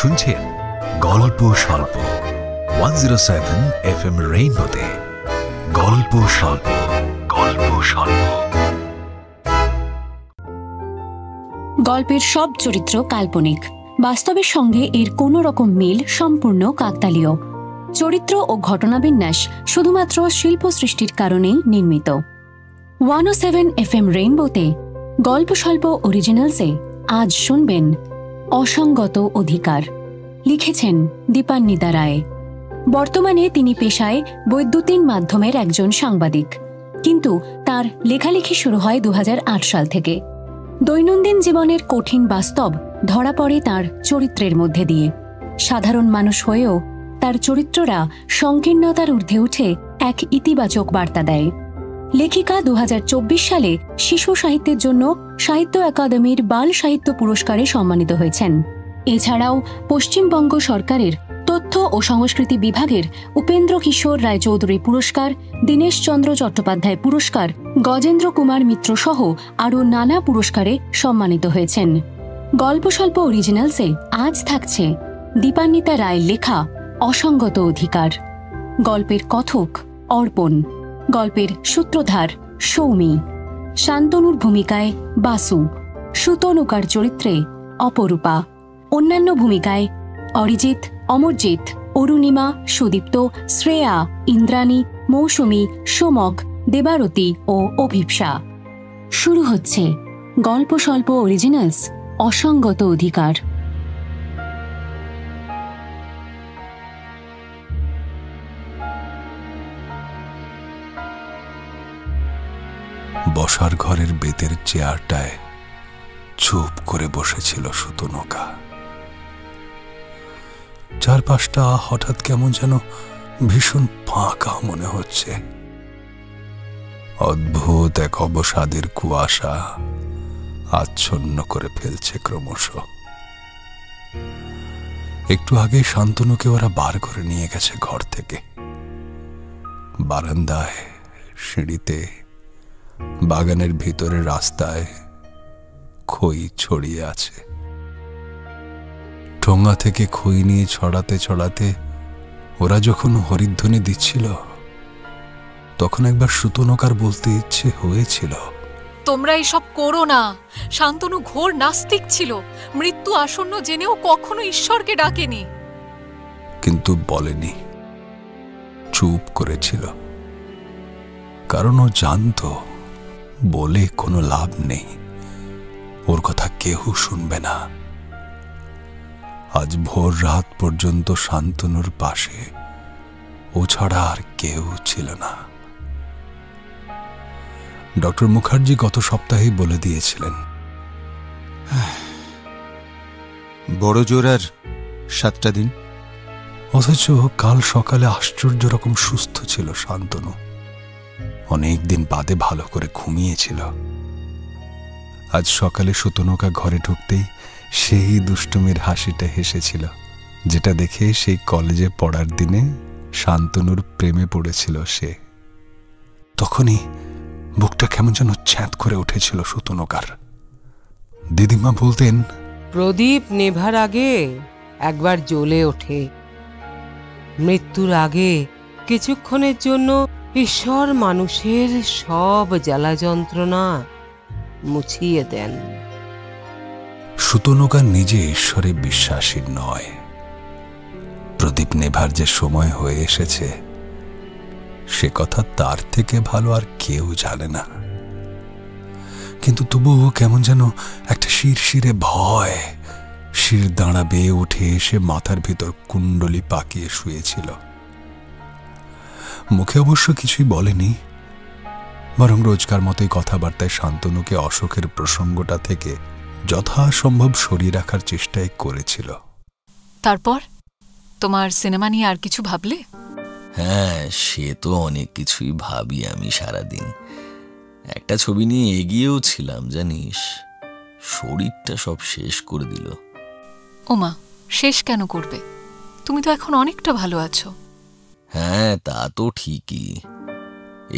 শুনছেন গল্প স্বল্প 107 FM রেইনবোতে। গল্প স্বল্প, গল্প স্বল্প। গল্পের সব চরিত্র কাল্পনিক, বাস্তবের সঙ্গে এর কোনো রকম মিল সম্পূর্ণ কাকতালীয়। চরিত্র ও ঘটনাবিন্যাস শুধুমাত্র শিল্প সৃষ্টির কারণেই নির্মিত। 107 FM রেইনবোতে গল্প স্বল্প অরিজিনালসে আজ শুনবেন অসঙ্গত অধিকার। লিখেছেন দীপান্বিতা রায়। বর্তমানে তিনি পেশায় বৈদ্যুতিন মাধ্যমের একজন সাংবাদিক, কিন্তু তার লেখালেখি শুরু হয় 2008 সাল থেকে। দৈনন্দিন জীবনের কঠিন বাস্তব ধরা পড়ে তার চরিত্রের মধ্যে দিয়ে। সাধারণ মানুষ হয়েও তার চরিত্ররা সংকীর্ণতার ঊর্ধ্বে উঠে এক ইতিবাচক বার্তা দেয়। লেখিকা 2024 সালে শিশু সাহিত্যের জন্য সাহিত্য একাডেমির বাল সাহিত্য পুরস্কারে সম্মানিত হয়েছেন। এছাড়াও পশ্চিমবঙ্গ সরকারের তথ্য ও সংস্কৃতি বিভাগের উপেন্দ্র কিশোর রায়চৌধুরী পুরস্কার, দীনেশ চন্দ্র চট্টোপাধ্যায় পুরস্কার, গজেন্দ্র কুমার মিত্র সহ আরও নানা পুরস্কারে সম্মানিত হয়েছেন। গল্প স্বল্প অরিজিনালসে আজ থাকছে দীপান্বিতা রায়ের লেখা অসঙ্গত অধিকার। গল্পের কথক অর্পণ, গল্পের সূত্রধার সৌমি, শান্তনুর ভূমিকায় বাসু, সুতনুকার চরিত্রে অপরূপা, অন্যান্য ভূমিকায় অরিজিৎ, অমরজিৎ, অরুণিমা, সুদীপ্ত, শ্রেয়া, ইন্দ্রাণী, মৌসুমী, সোমক, দেবারতী ও অভিপ্সা। শুরু হচ্ছে গল্প স্বল্প অরিজিনালস অসঙ্গত অধিকার। বসার ঘরের বেতের চেয়ারটায় চুপ করে বসেছিল সুতনুকা। চারপাশটা হঠাৎ কেমন যেন ভীষণ ফাঁকা মনে হচ্ছে। অদ্ভুত এক অবসাদের কুয়াশা আচ্ছন্ন করে ফেলছে ক্রমশ। একটু আগে শান্তনুকে ওরা বার করে নিয়ে গেছে ঘর থেকে। বারান্দায়, সিঁড়িতে, বাগানের ভিতরে, রাস্তায় খই ছড়িয়ে আছে। ঠোঙা থেকে খই নিয়ে ছড়াতে ছড়াতে ওরা যখন হরিধ্বনি দিচ্ছিল, তখন একবার সুতনুকার বলতে ইচ্ছে হয়েছিল, তোমরা এসব করো না। শান্তনু ঘোর নাস্তিক ছিল, মৃত্যু আসন্ন জেনেও কখনো ঈশ্বরকে ডাকেনি। কিন্তু বলেনি, চুপ করেছিল। কারণ ও জানতো বলে কোনো লাভ নেই, ওর কথা কেউ শুনবে না। আজ ভোর রাত পর্যন্ত শান্তনুর পাশে ও ছাড়া আর কেউ ছিল না। ডক্টর মুখার্জি গত সপ্তাহেই বলে দিয়েছিলেন, বড় জোর আর 7টা দিন। অথচ কাল সকালে আশ্চর্য রকম সুস্থ ছিল শান্তনু। অনেকদিন বাদে ভালো করে ঘুমিয়েছিল। আজ সকালে সুতনুকা ঘরে ঢুকতেই সেই দুষ্টুমির হাসিটা হেসেছিল, যেটা দেখে সেই কলেজে পড়ার দিনে শান্তনুর প্রেমে পড়েছিল সে। তখনই বুকটা কেমন যেন ছ্যাঁত করে উঠেছিল সুতনুকার। দিদিমা বলতেন, প্রদীপ নেভার আগে একবার জ্বলে ওঠে। মৃত্যুর আগে কিছুক্ষণের জন্য ঈশ্বর মানুষের সব জ্বালা যন্ত্রণা মুছিয়ে দেন। সুতনুকা নিজে ঈশ্বরে বিশ্বাসী নয়। প্রদীপ নেভার যে সময় হয়ে এসেছে, সে কথা তার থেকে ভালো আর কেউ জানে না। কিন্তু তবুও কেমন যেন একটা শিরশিরে ভয় শির দাঁড়া বেয়ে উঠে এসে মাথার ভিতর কুণ্ডলি পাকিয়ে শুয়েছিল। মুখে অবশ্য কিছুই বলেনি, বরং রোজকার মতোই কথাবার্তায় শান্তনুকে অশোকের প্রসঙ্গটা থেকে যথাসম্ভব সরিয়ে রাখার চেষ্টাই করেছিল। তারপর তোমার সিনেমা নিয়ে আর কিছু ভাবলে? হ্যাঁ, সে তো অনেক কিছুই ভাবি আমি সারাদিন। একটা ছবি নিয়ে এগিয়েও ছিলাম, জানিস, শরীরটা সব শেষ করে দিল। ওমা, শেষ কেন করবে? তুমি তো এখন অনেকটা ভালো আছো। হ্যাঁ, তা তো ঠিকই।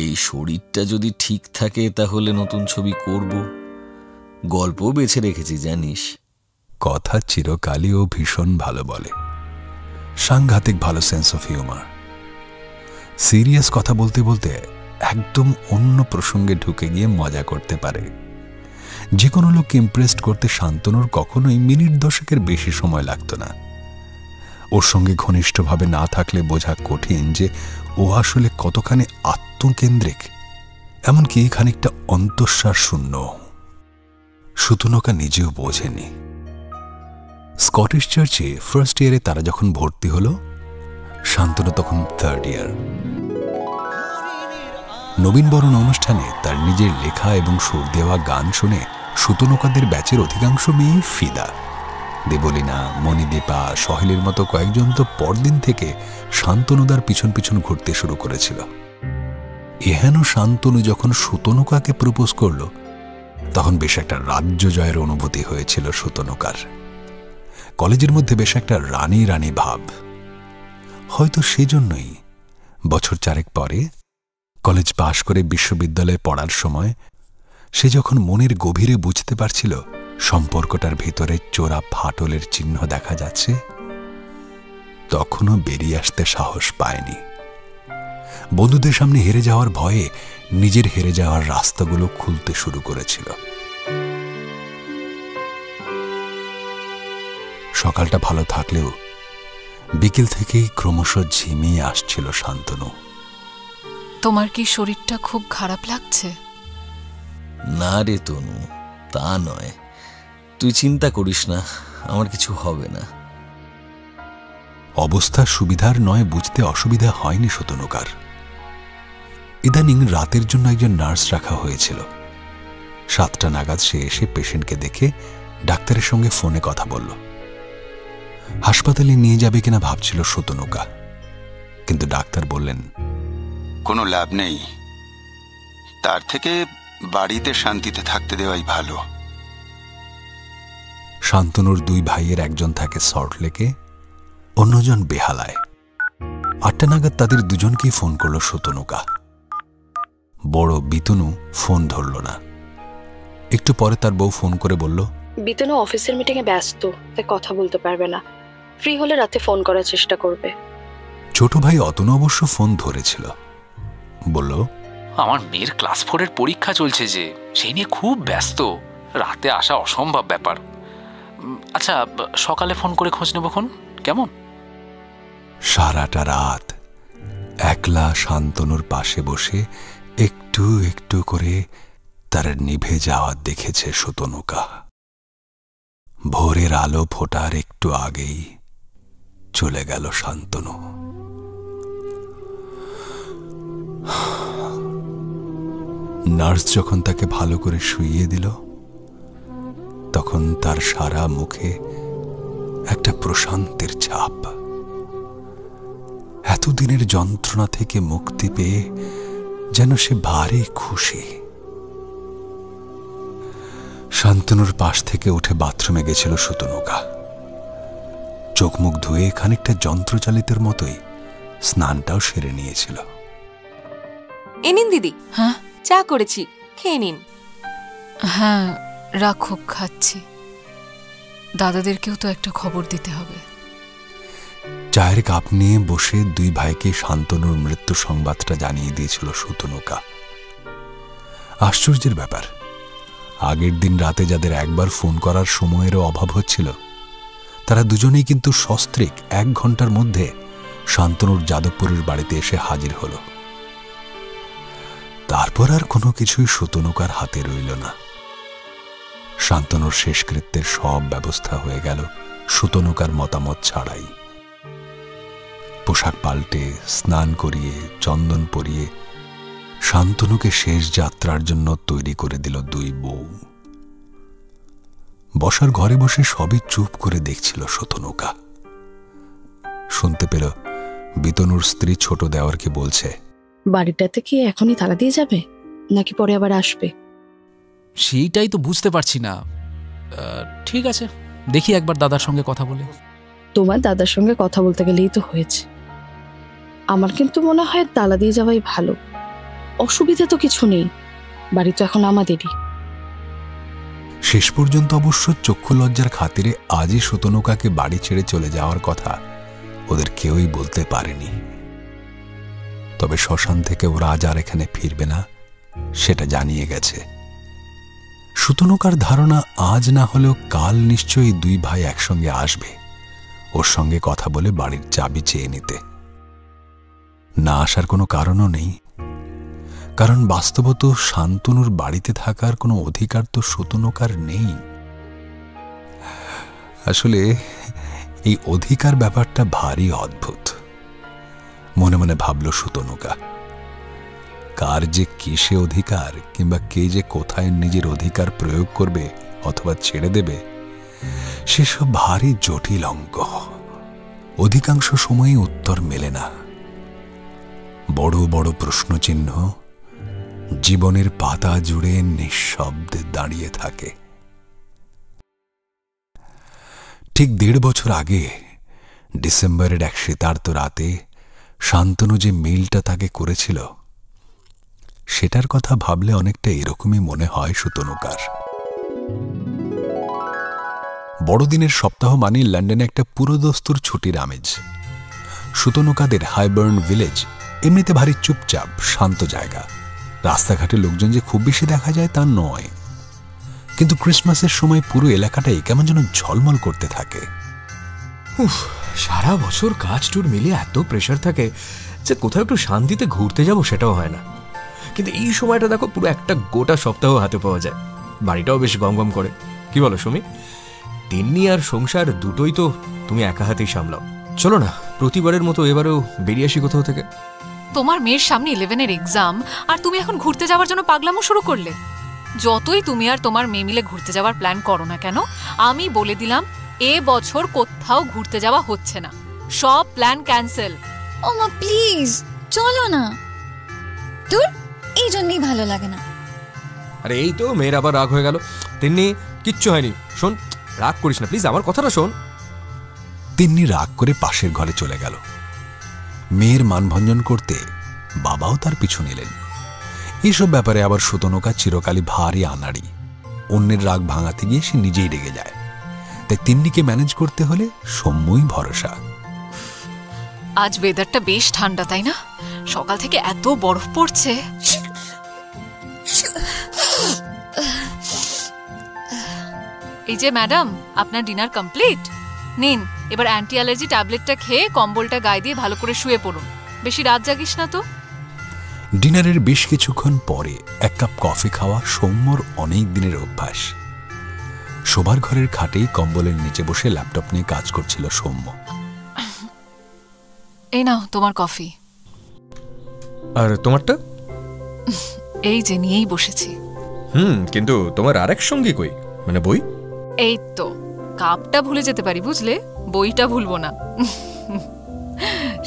এই শরীরটা যদি ঠিক থাকে তাহলে নতুন ছবি করব। গল্প বেছে রেখেছি, জানিস। কথা চিরকালই ও ভীষণ ভালো বলে, সাংঘাতিক ভালো সেন্স অফ হিউমার। সিরিয়াস কথা বলতে বলতে একদম অন্য প্রসঙ্গে ঢুকে গিয়ে মজা করতে পারে। যে কোনো লোককে ইমপ্রেসড করতে শান্তনুর কখনোই মিনিট 10 বেশি সময় লাগত না। ওর সঙ্গে ঘনিষ্ঠভাবে না থাকলে বোঝা কঠিন যে ও আসলে কতখানি আত্মকেন্দ্রিক, এমনকি খানিকটা অন্তঃসার শূন্য। সুতনকা নিজেও বোঝেনি। স্কটিশ চার্চে ফার্স্ট ইয়ারে তারা যখন ভর্তি হলো, শান্তনু তখন 3rd ইয়ার। নবীনবরণ অনুষ্ঠানে তার নিজের লেখা এবং সুর দেওয়া গান শুনে সুতনকাদের ব্যাচের অধিকাংশ মেয়েই ফিদা। দেবলীনা, মণিদীপা, সহেলির মতো কয়েকজন তো পরদিন থেকে শান্তনুদার পিছন পিছন ঘুরতে শুরু করেছিল। এহেন শান্তনু যখন সুতনকাকে প্রপোজ করল, তখন বেশ একটা রাজ্য জয়ের অনুভূতি হয়েছিল সুতনকার। কলেজের মধ্যে বেশ একটা রানী রানী ভাব। হয়তো সেজন্যই বছর 4 পরে কলেজ পাশ করে বিশ্ববিদ্যালয়ে পড়ার সময় সে যখন মনের গভীরে বুঝতে পারছিল সম্পর্কটার ভেতরে চোরা ফাটলের চিহ্ন দেখা যাচ্ছে, তখনও বেরিয়ে আসতে সাহস পায়নি। বন্ধুদের সামনে হেরে যাওয়ার ভয়ে নিজের হেরে যাওয়ার রাস্তাগুলো খুলতে শুরু করেছিল। সকালটা ভালো থাকলেও বিকেল থেকেই ক্রমশ ঝিমিয়ে আসছিল শান্তনু। তোমার কি শরীরটা খুব খারাপ লাগছে? না রে তনু, তা নয়। তুই চিন্তা করিস না, আমার কিছু হবে না। অবস্থা সুবিধার নয় বুঝতে অসুবিধা হয়নি সুতনুকার। ইদানিং রাতের জন্য একজন নার্স রাখা হয়েছিল। 7টা নাগাদ সে এসে পেশেন্টকে দেখে ডাক্তারের সঙ্গে ফোনে কথা বলল। হাসপাতালে নিয়ে যাবে কিনা ভাবছিল সুতনুকা, কিন্তু ডাক্তার বললেন, কোনো লাভ নেই, তার থেকে বাড়িতে শান্তিতে থাকতে দেওয়াই ভালো। শান্তনুর 2 ভাইয়ের একজন থাকে সল্টলেকে, অন্যজন বেহালায়। 8টা নাগাদ তাদের দুজনকেই ফোন করল সুতনুকা। বড় বিতনু ফোন ধরল না। একটু পরে তার বউ ফোন করে বলল, বিতনু অফিসের মিটিংয়ে ব্যস্ত, তাই কথা বলতে পারবে না। ফ্রি হলে রাতে ফোন করার চেষ্টা করবে। ছোট ভাই অতনু অবশ্য ফোন ধরেছিল। বলল, আমার মেয়ের ক্লাস 4-এর পরীক্ষা চলছে যে, সেই নিয়ে খুব ব্যস্ত, রাতে আসা অসম্ভব ব্যাপার। আচ্ছা, সকালে ফোন করে খোঁজ নেবখন, কেমন? সারাটা রাত একলা শান্তনুর পাশে বসে একটু একটু করে তার নিভে যাওয়া দেখেছে সুতনুকা। ভোরের আলো ফোটার একটু আগেই চলে গেল শান্তনু। নার্স যখন তাকে ভালো করে শুইয়ে দিল, তখন তার সারা মুখে একটা প্রশান্তির ছাপ। এতদিনের যন্ত্রণা থেকে মুক্তি পেয়ে যেন সে ভারী খুশি। শান্তনুর পাশ থেকে উঠে বাথরুমে গেছিল সুতনুকা। চোখ মুখ ধুয়ে খানিকটা যন্ত্রচালিতের মতোই স্নানটাও সেরে নিয়েছিল। এ নিন দিদি। হ্যাঁ, চা করেছি, খেয়ে নিন। হ্যাঁ রাখো, খাচ্ছি। দাদাদেরকেও তো একটা খবর দিতে হবে। চায়ের কাপ নিয়ে বসে 2 ভাইকে শান্তনুর মৃত্যু সংবাদটা জানিয়ে দিয়েছিল সুতনুকা। আশ্চর্যের ব্যাপার, আগের দিন রাতে যাদের একবার ফোন করার সময়েরও অভাব হচ্ছিল, তারা দুজনেই কিন্তু সস্ত্রীক 1 ঘন্টার মধ্যে শান্তনুর যাদবপুরের বাড়িতে এসে হাজির হল। তারপর আর কোনো কিছুই সুতনুকার হাতে রইল না। শান্তনুর শেষকৃত্যের সব ব্যবস্থা হয়ে গেল সুতনুকার মতামত ছাড়াই। পোশাক পাল্টে, স্নান করিয়ে, চন্দন পরিয়ে শান্তনুকে শেষ যাত্রার জন্য তৈরি করে দিল 2 বউ। বসার ঘরে বসে সবই চুপ করে দেখছিল সুতনুকা। শুনতে পেল বিতনুর স্ত্রী ছোট দেওয়ারকে বলছে, বাড়িটাতে কি এখনই তালা দিয়ে যাবে, নাকি পরে আবার আসবে? সেইটাই তো বুঝতে পারছি না। ঠিক আছে, দেখি একবার দাদার সঙ্গে কথা বলে। তোমার দাদার সঙ্গে কথা বলতে গেলেই তো হয়েছে। আমার কিন্তু মনে হয় তালা দিয়ে যাওয়াই ভালো। অসুবিধা তো কিছু নেই, বাড়ি তো এখন আমাদেরই। শেষ পর্যন্ত অবশ্য চক্ষু লজ্জার খাতিরে আজই শতনৌকাকে বাড়ি ছেড়ে চলে যাওয়ার কথা ওদের কেউই বলতে পারেনি। তবে শ্মশান থেকে ওরা আজ আর এখানে ফিরবে না সেটা জানিয়ে গেছে। শতনৌকার ধারণা আজ না হলেও কাল নিশ্চয়ই দুই ভাই একসঙ্গে আসবে ওর সঙ্গে কথা বলে বাড়ির চাবি চেয়ে নিতে। না আসার কোনো কারণও নেই, কারণ বাস্তবত শান্তনুর বাড়িতে থাকার কোনো অধিকার তো শতনৌকার নেই। আসলে এই অধিকার ব্যাপারটা ভারী অদ্ভুত। মনে মনে ভাবল শতনৌকা, কার যে কিসে অধিকার কিংবা কে যে কোথায় নিজের অধিকার প্রয়োগ করবে অথবা ছেড়ে দেবে সেসব ভারী জটিল অঙ্ক। অধিকাংশ সময়ই উত্তর মেলে না। বড় বড় প্রশ্নচিহ্ন জীবনের পাতা জুড়ে নিঃশব্দে দাঁড়িয়ে থাকে। ঠিক 1.5 বছর আগে ডিসেম্বরের এক শীতার্ত রাতে শান্তনু যে মেইলটা তাকে করেছিল সেটার কথা ভাবলে অনেকটা এরকমই মনে হয় শতনৌকার। বড়দিনের সপ্তাহ মানে লন্ডনে একটা পুরোদস্তুর ছুটির আমেজ। শতনৌকাদের হাইবার্ন ভিলেজ এমনিতে ভারী চুপচাপ শান্ত জায়গা। রাস্তাঘাটে লোকজন যে খুব বেশি দেখা যায় তা নয়, কিন্তু ক্রিসমাসের সময় পুরো এলাকাটাই কেমন যেন ঝলমল করতে থাকে। সারা বছর কাজ টুর মিলিয়ে এত প্রেশার থাকে যে কোথাও একটু শান্তিতে ঘুরতে যাব সেটাও হয় না। কিন্তু এই সময়টা দেখো, পুরো একটা গোটা সপ্তাহ হাতে পাওয়া যায়। বাড়িটাও বেশ গমগম করে। কি বলো সুমি? তিন্নি আর সংসার দুটোই তো তুমি একা হাতেই সামলাও। চলো না প্রতিবারের মতো এবারেও বেরিয়ে আসি কোথাও থেকে। তোমার মেয়ের সামনে 11-এর এক্সাম আর তুমি এখন ঘুরতে যাওয়ার জন্য পাগলামো শুরু করলে। যতই তুমি আর তোমার মেয়ে মিলে ঘুরতে যাওয়ার প্ল্যান করো না কেন, আমি বলে দিলাম এ বছর কোথাও ঘুরতে যাওয়া হচ্ছে না। সব প্ল্যান ক্যান্সেল। ও মা প্লিজ চলো না। তোর এই জন্যই ভালো লাগে না। আরে এই তো মেয়ের আবার রাগ হয়ে গেল। তিন্নি কিচ্ছু হয়নি, শোন রাগ করিস না প্লিজ, আমার কথাটা শোন। তিন্নি রাগ করে পাশের ঘরে চলে গেল। মেয়ের মানভঞ্জন করতে বাবাও তার পিছু নিলেন। এইসব ব্যাপারে আবার শতনৌকা চিরকালই ভারী আনাড়ি। অন্যের রাগ ভাঙাতে গিয়ে সে নিজেই রেগে যায়। তাই তিন্নিকে ম্যানেজ করতে হলে সৌম্যই ভরসা। আজ ওয়েদারটা বেশ ঠান্ডা, তাই না? সকাল থেকে এত বরফ পড়ছে। এই যে ম্যাডাম, আপনার ডিনার কমপ্লিট। নিন, এবার অ্যান্টি অ্যালার্জি ট্যাবলেটটা খেয়ে কম্বলটা গায়ে দিয়ে ভালো করে শুয়ে পড়ুন। বেশি রাত জাগিস না তো। ডিনারের বেশ কিছুক্ষণ পরে 1 কাপ কফি খাওয়া সৌম্যর অনেক দিনের অভ্যাস। শোবার ঘরের খাটেই কম্বলের নিচে বসে ল্যাপটপ নিয়ে কাজ করছিল সৌম্য। এই নাও তোমার কফি। আর তোমারটা? এই যে নিয়েই বসেছি। কিন্তু তোমার আরেক সঙ্গী কই, মানে বই? এই তো, কাপটা ভুলে যেতে পারি বুঝলে, বইটা ভুলবো না।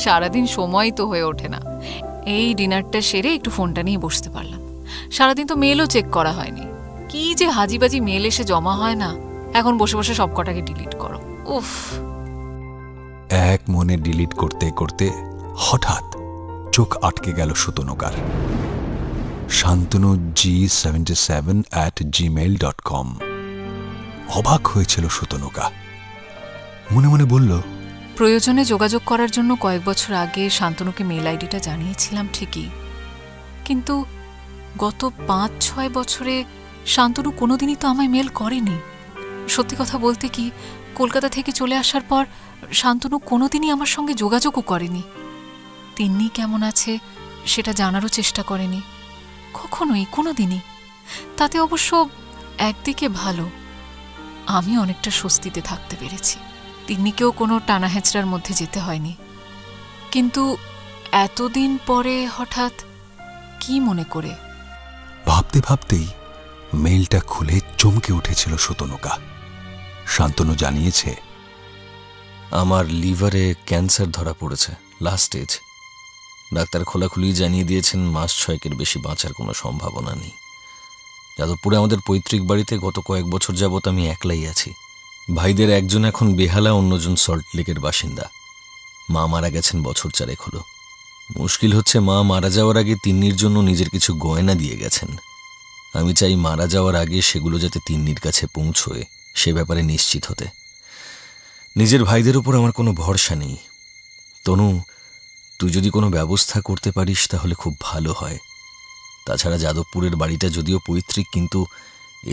সারাদিন সময় তো হয়ে ওঠে না। এই ডিনারটা সেরে একটু ফোনটা নিয়ে বসতে পারলাম। সারাদিন তো মেলও চেক করা হয়নি। কি যে হাজিবাজি মেল এসে জমা হয় না। এখন বসে বসে সব কটাকে ডিলিট করো। উফ। এক মনে ডিলিট করতে করতে হঠাৎ চোখ আটকে গেল শতনৌকার। শান্তনু g77@gmail.com। অবাক হয়েছিল শতনৌকা। মনে মনে বলল, প্রয়োজনে যোগাযোগ করার জন্য কয়েক বছর আগে শান্তনুকে মেল আইডিটা জানিয়েছিলাম ঠিকই, কিন্তু গত 5-6 বছরে শান্তনু কোনোদিনই তো আমায় মেল করেনি। সত্যি কথা বলতে কি, কলকাতা থেকে চলে আসার পর শান্তনু কোনোদিনই আমার সঙ্গে যোগাযোগও করেনি। তিন্নি কেমন আছে সেটা জানারও চেষ্টা করেনি কখনোই, কোনোদিনই। তাতে অবশ্য একদিকে ভালো, আমি অনেকটা স্বস্তিতে থাকতে পেরেছি। তিন্নিকেও কোনো টানা হেঁচড়ার মধ্যে যেতে হয়নি। কিন্তু এতদিন পরে হঠাৎ কি মনে করে? ভাবতে ভাবতেই মেইলটা খুলে চমকে উঠেছিল শতনৌকা। শান্তনু জানিয়েছে, আমার লিভারে ক্যান্সার ধরা পড়েছে, লাস্ট স্টেজ। ডাক্তার খোলাখুলি জানিয়ে দিয়েছেন 6 মাসের বেশি বাঁচার কোনো সম্ভাবনা নেই। যাদবপুরে আমাদের পৈতৃক বাড়িতে গত কয়েক বছর যাবৎ আমি একলাই আছি। ভাইদের একজন এখন বেহালা, অন্যজন সল্টলেকের বাসিন্দা। মা মারা গেছেন বছর 4 হলো। মুশকিল হচ্ছে, মা মারা যাওয়ার আগে তিন্নির জন্য নিজের কিছু গয়না দিয়ে গেছেন। আমি চাই মারা যাওয়ার আগে সেগুলো যাতে তিন্নির কাছে পৌঁছয় সে ব্যাপারে নিশ্চিত হতে। নিজের ভাইদের উপর আমার কোনো ভরসা নেই। তনু, তুই যদি কোনো ব্যবস্থা করতে পারিস তাহলে খুব ভালো হয়। তাছাড়া যাদবপুরের বাড়িটা যদিও পৈতৃক, কিন্তু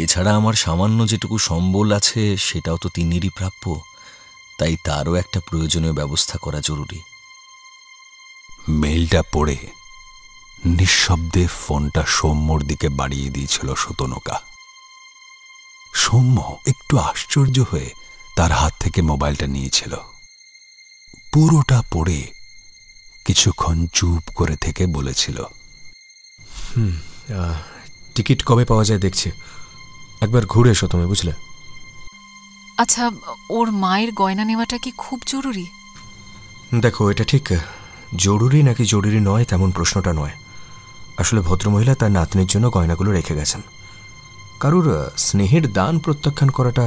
এছাড়া আমার সামান্য যেটুকু সম্বল আছে সেটাও তো তিন্নিরই প্রাপ্য। তাই তারও একটা প্রয়োজনীয় ব্যবস্থা করা জরুরি। মেইলটা পড়ে নিঃশব্দে ফোনটা সৌম্যর দিকে বাড়িয়ে দিয়েছিল সুতনুকা। সৌম্য একটু আশ্চর্য হয়ে তার হাত থেকে মোবাইলটা নিয়েছিল। পুরোটা পড়ে কিছুক্ষণ চুপ করে থেকে বলেছিল, টিকিট কবে পাওয়া যায় দেখছি, একবার ঘুরে এসো তুমি, বুঝলে? আচ্ছা, ওর মায়ের গয়না নেওয়াটা কি খুব জরুরি? দেখো, এটা ঠিক জরুরি নাকি জরুরি নয় তেমন প্রশ্নটা নয়। আসলে ভদ্রমহিলা তার নাতনির জন্য গয়নাগুলো রেখে গেছেন। কারুর স্নেহের দান প্রত্যাখ্যান করাটা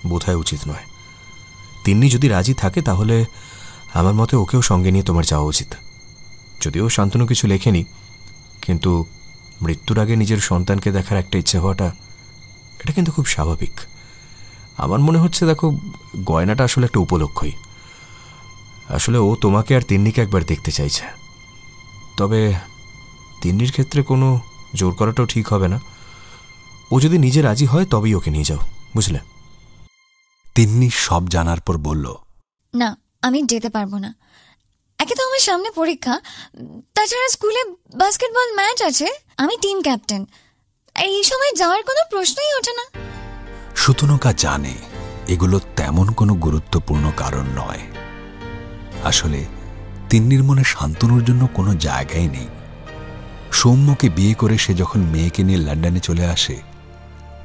বোধহয় উচিত নয়। তিন্নি যদি রাজি থাকে তাহলে আমার মতে ওকেও সঙ্গে নিয়ে তোমার যাওয়া উচিত। যদিও শান্তনু কিছু লেখেনি, কিন্তু মৃত্যুর আগে নিজের সন্তানকে দেখার একটা ইচ্ছে হওয়াটা এটা কিন্তু খুব স্বাভাবিক। আমার মনে হচ্ছে, দেখো, গয়নাটা আসলে একটা উপলক্ষই। আসলে ও তোমাকে আর তিন্নিকে একবার দেখতে চাইছে। তবে তিন্নির ক্ষেত্রে কোনো জোর করাটাও ঠিক হবে না। ও যদি নিজে রাজি হয় তবেই ওকে নিয়ে যাও, বুঝলে? তিন্নি সব জানার পর বলল, না, আমি যেতে পারবো না। একে তো আমার সামনে পরীক্ষা, তাছাড়া স্কুলে বাস্কেটবল ম্যাচ আছে, আমি টিম ক্যাপ্টেন। এই সময় যাওয়ার কোনো প্রশ্নই ওঠে না। সুতনুকা জানে এগুলো তেমন কোনো গুরুত্বপূর্ণ কারণ নয়। আসলে তিন্নির মনে শান্তনুর জন্য কোনো জায়গাই নেই। সৌম্যকে বিয়ে করে সে যখন মেয়েকে নিয়ে লন্ডনে চলে আসে,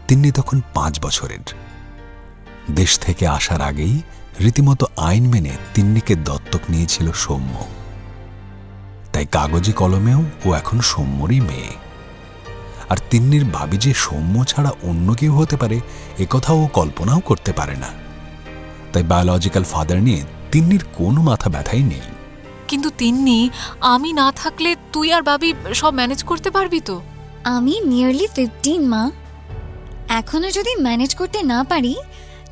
তিন্নি তখন 5 বছরের। দেশ থেকে আসার আগেই রীতিমতো আইন মেনে তিন্নিকে দত্তক নিয়েছিল সৌম্য। তাই কাগজে কলমেও ও এখন সৌম্যরই মেয়ে। আর তিন্নির ভাবি যে সৌম্য ছাড়া অন্য কেউ হতে পারে একথা ও কল্পনাও করতে পারে না। তাই বায়োলজিক্যাল ফাদার নিয়ে তিন্নির কোনো মাথা ব্যথাই নেই। কিন্তু তিন্নি, আমি না থাকলে তুই আর বাবি সব ম্যানেজ করতে পারবি তো? আমি নিয়ারলি 15 মা। এখনো যদি ম্যানেজ করতে না পারি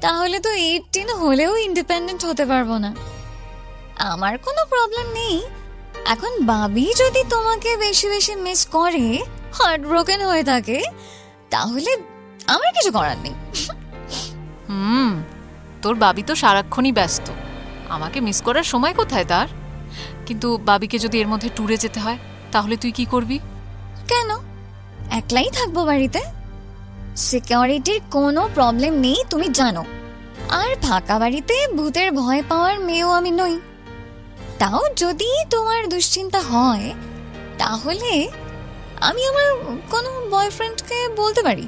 তাহলে তো 18 হলেও ইন্ডিপেন্ডেন্ট হতে পারবো না। আমার কোনো প্রবলেম নেই। এখন বাবি যদি তোমাকে বেশি বেশি মিস করে, হার্ট ব্রোকেন হয়ে থাকে, তাহলে আমার কিছু করার নেই। তোর বাবি তো সারাক্ষণই ব্যস্ত, আমাকে মিস করার সময় কোথায় তার? কিন্তু বাবিকে যদি এর মধ্যে ট্যুরে যেতে হয় তাহলে তুই কি করবি? কেন, একলাই থাকবো বাড়িতে। সিকিউরিটির কোনো প্রবলেম নেই, তুমি জানো। আর ফাঁকা বাড়িতে ভূতের ভয় পাওয়ার মেয়েও আমি নই। তাও যদি তোমার দুশ্চিন্তা হয় তাহলে আমি আমার কোনো বয়ফ্রেন্ডকে বলতে পারি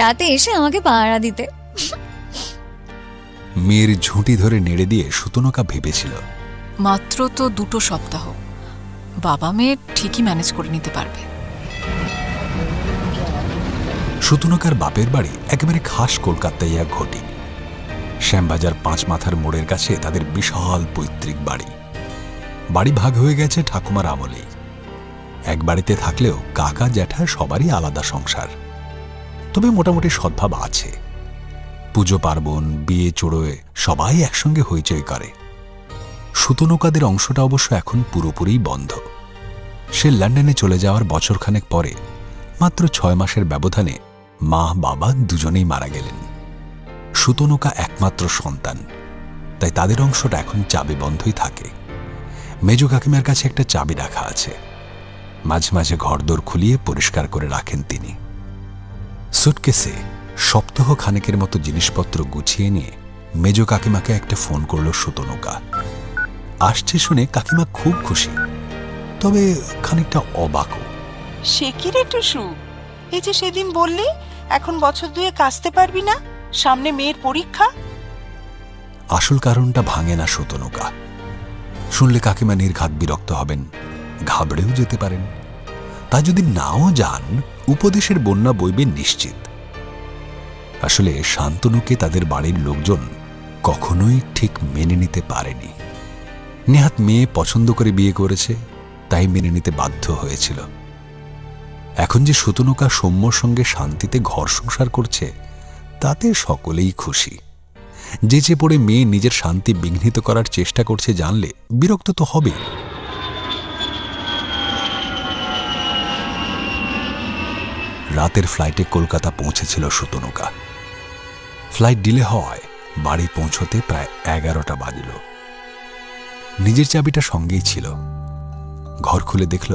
রাতে এসে আমাকে পাহারা দিতে। মেয়ের ঝুঁটি ধরে নেড়ে দিয়ে সুতনুকা ভেবেছিল, মাত্র তো 2 সপ্তাহ, বাবা মেয়ে ঠিকই ম্যানেজ করে নিতে পারবে। সুতনুকার বাপের বাড়ি একেবারে খাস কলকাতায় এক ঘটি। শ্যামবাজার 5 মাথার মোড়ের কাছে তাদের বিশাল পৈতৃক বাড়ি। বাড়ি ভাগ হয়ে গেছে ঠাকুমার আমলেই। এক বাড়িতে থাকলেও কাকা জ্যাঠা সবারই আলাদা সংসার। তবে মোটামুটি সদ্ভাব আছে। পুজো পার্বণ, বিয়ে চড়োয় সবাই একসঙ্গে হইচই করে। সুতনুকাদের অংশটা অবশ্য এখন পুরোপুরি বন্ধ। সে লন্ডনে চলে যাওয়ার বছরখানেক পরে মাত্র 6 মাসের ব্যবধানে মা বাবা দুজনেই মারা গেলেন। সুতনুকা একমাত্র সন্তান, তাই তাদের অংশটা এখন চাবি বন্ধই থাকে। মেজ কাকিমার কাছে একটা চাবি রাখা আছে। মাঝে মাঝে ঘরদোর খুলিয়ে পরিষ্কার করে রাখেন তিনি। সুটকেসে সপ্তাহ খানেকের মতো জিনিসপত্র গুছিয়ে নিয়ে মেজ কাকিমাকে একটা ফোন করল সুতনুকা। আসছে শুনে কাকিমা খুব খুশি, তবে খানিকটা অবাকও। সে কি রে টুসু, এই যে সেদিন বললি এখন বছর 2 আসতে পারবি না, সামনে মেয়ের পরীক্ষা। আসল কারণটা ভাঙে না সুতনুকা। শুনলে কাকিমা নির্ঘাত বিরক্ত হবেন, ঘাবড়েও যেতে পারেন। তা যদি নাও যান, উপদেশের বন্যা বইবে নিশ্চিত। আসলে শান্তনুকে তাদের বাড়ির লোকজন কখনোই ঠিক মেনে নিতে পারেনি। নেহাত মেয়ে পছন্দ করে বিয়ে করেছে, তাই মেনে নিতে বাধ্য হয়েছিল। এখন যে সুতনুকা সৌম্যর সঙ্গে শান্তিতে ঘর সংসার করছে তাতে সকলেই খুশি। যেচে পড়ে মেয়ে নিজের শান্তি বিঘ্নিত করার চেষ্টা করছে জানলে বিরক্ত তো হবেই। রাতের ফ্লাইটে কলকাতা পৌঁছেছিল সুতনুকা। ফ্লাইট ডিলে হওয়ায় বাড়ি পৌঁছতে প্রায় 11টা বাজল। নিজের চাবিটা সঙ্গেই ছিল। ঘর খুলে দেখল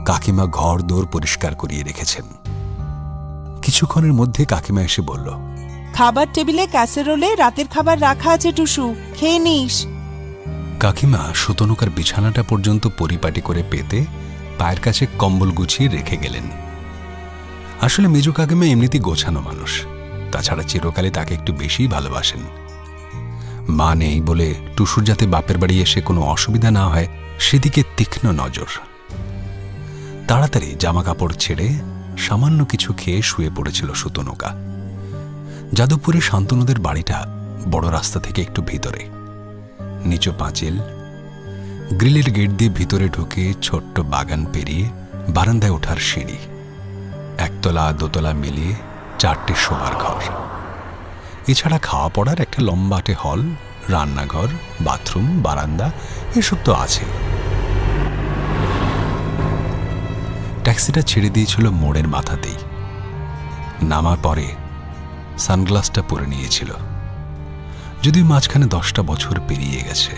কাকিমা ঘর দোর পরিষ্কার করিয়ে রেখেছেন। কিছুক্ষণের মধ্যে কাকিমা এসে বলল, খাবার টেবিলে ক্যাসেরোলে রাতের খাবার রাখা আছে টুসু, খেয়ে নিস। কাকিমা সুতনুকার বিছানাটা পর্যন্ত পরিপাটি করে পেতে পায়ের কাছে কম্বল গুছিয়ে রেখে গেলেন। আসলে মেজো কাকিমা এমনিতেই গোছানো মানুষ, তাছাড়া চিরকালে তাকে একটু বেশিই ভালোবাসেন। মা নেই বলে টুসুর যাতে বাপের বাড়ি এসে কোনো অসুবিধা না হয় সেদিকে তীক্ষ্ণ নজর। তাড়াতাড়ি জামা কাপড় ছেড়ে সামান্য কিছু খেয়ে শুয়ে পড়েছিল সুতনুকা। যাদবপুরে শান্তনুদের বাড়িটা বড় রাস্তা থেকে একটু ভিতরে। নিচু পাঁচিল, গ্রিলের গেট দিয়ে ভিতরে ঢুকে ছোট্ট বাগান পেরিয়ে বারান্দায় ওঠার সিঁড়ি, একতলা দোতলা মিলিয়ে 4টে শোবার ঘর। এছাড়া খাওয়া পড়ার একটা লম্বাটে হল, রান্নাঘর, বাথরুম, বারান্দা এসব তো আছে। ট্যাক্সিটা ছেড়ে দিয়েছিল মোড়ের মাথাতেই। নামার পরে সানগ্লাসটা পরে নিয়েছিল, যদিও মাঝখানে 10টা বছর পেরিয়ে গেছে।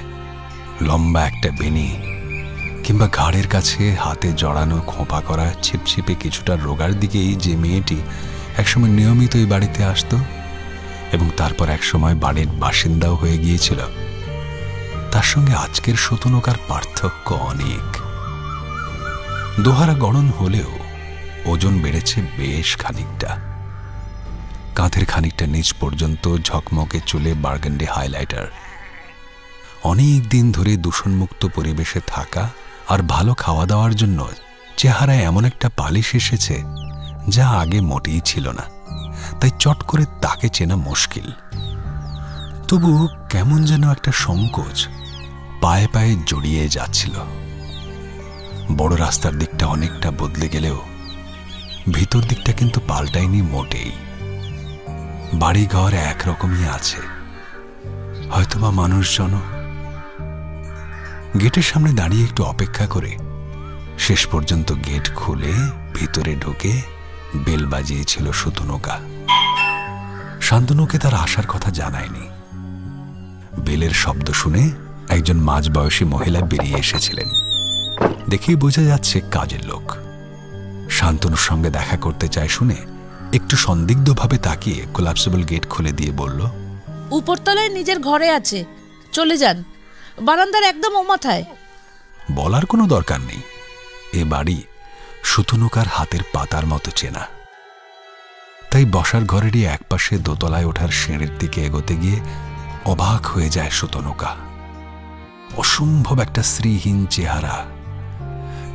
লম্বা একটা বেনি কিংবা ঘাড়ের কাছে হাতে জড়ানো খোঁপা করা ছিপছিপে কিছুটা রোগার দিকেই যে মেয়েটি একসময় নিয়মিত এই বাড়িতে আসত এবং তারপর একসময় বাড়ির বাসিন্দাও হয়ে গিয়েছিল, তার সঙ্গে আজকের সুতনুকার পার্থক্য অনেক। দোহারা গড়ন হলেও ওজন বেড়েছে বেশ খানিকটা। কাঁধের খানিকটা নিচ পর্যন্ত ঝকমকে চুলে বার্গেন্ডি হাইলাইটার। অনেক দিন ধরে দূষণমুক্ত পরিবেশে থাকা আর ভালো খাওয়া দাওয়ার জন্য চেহারায় এমন একটা পালিশ এসেছে যা আগে মোটেই ছিল না, তাই চট করে তাকে চেনা মুশকিল। তবু কেমন যেন একটা সংকোচ পায়ে পায়ে জড়িয়ে যাচ্ছিল। বড় রাস্তার দিকটা অনেকটা বদলে গেলেও ভিতর দিকটা কিন্তু পাল্টায়নি মোটেই। বাড়িঘর একরকমই আছে, হয়তোবা মানুষজন। গেটের সামনে দাঁড়িয়ে একটু অপেক্ষা করে শেষ পর্যন্ত গেট খুলে ভিতরে ঢুকে বেল বাজিয়েছিল সুতনুকা। শান্তনুকে তার আসার কথা জানায়নি। বেলের শব্দ শুনে একজন মাঝবয়সী মহিলা বেরিয়ে এসেছিলেন। দেখেই বোঝা যাচ্ছে কাজের লোক। শান্তনুর সঙ্গে দেখা করতে চায় শুনে একটু সন্দিগ্ধভাবে তাকিয়ে কোলাপসেবল গেট খুলে দিয়ে বলল, উপরতলায় নিজের ঘরে আছে, চলে যান, বারান্দার একদম ও মাথায়। বলার কোনো দরকার নেই, এ বাড়ি সুতনুকার হাতের পাতার মতো চেনা। তাই বসার ঘরেরই একপাশে দোতলায় ওঠার সিঁড়ির দিকে এগোতে গিয়ে অবাক হয়ে যায় সুতনুকা। অসম্ভব একটা শ্রীহীন চেহারা,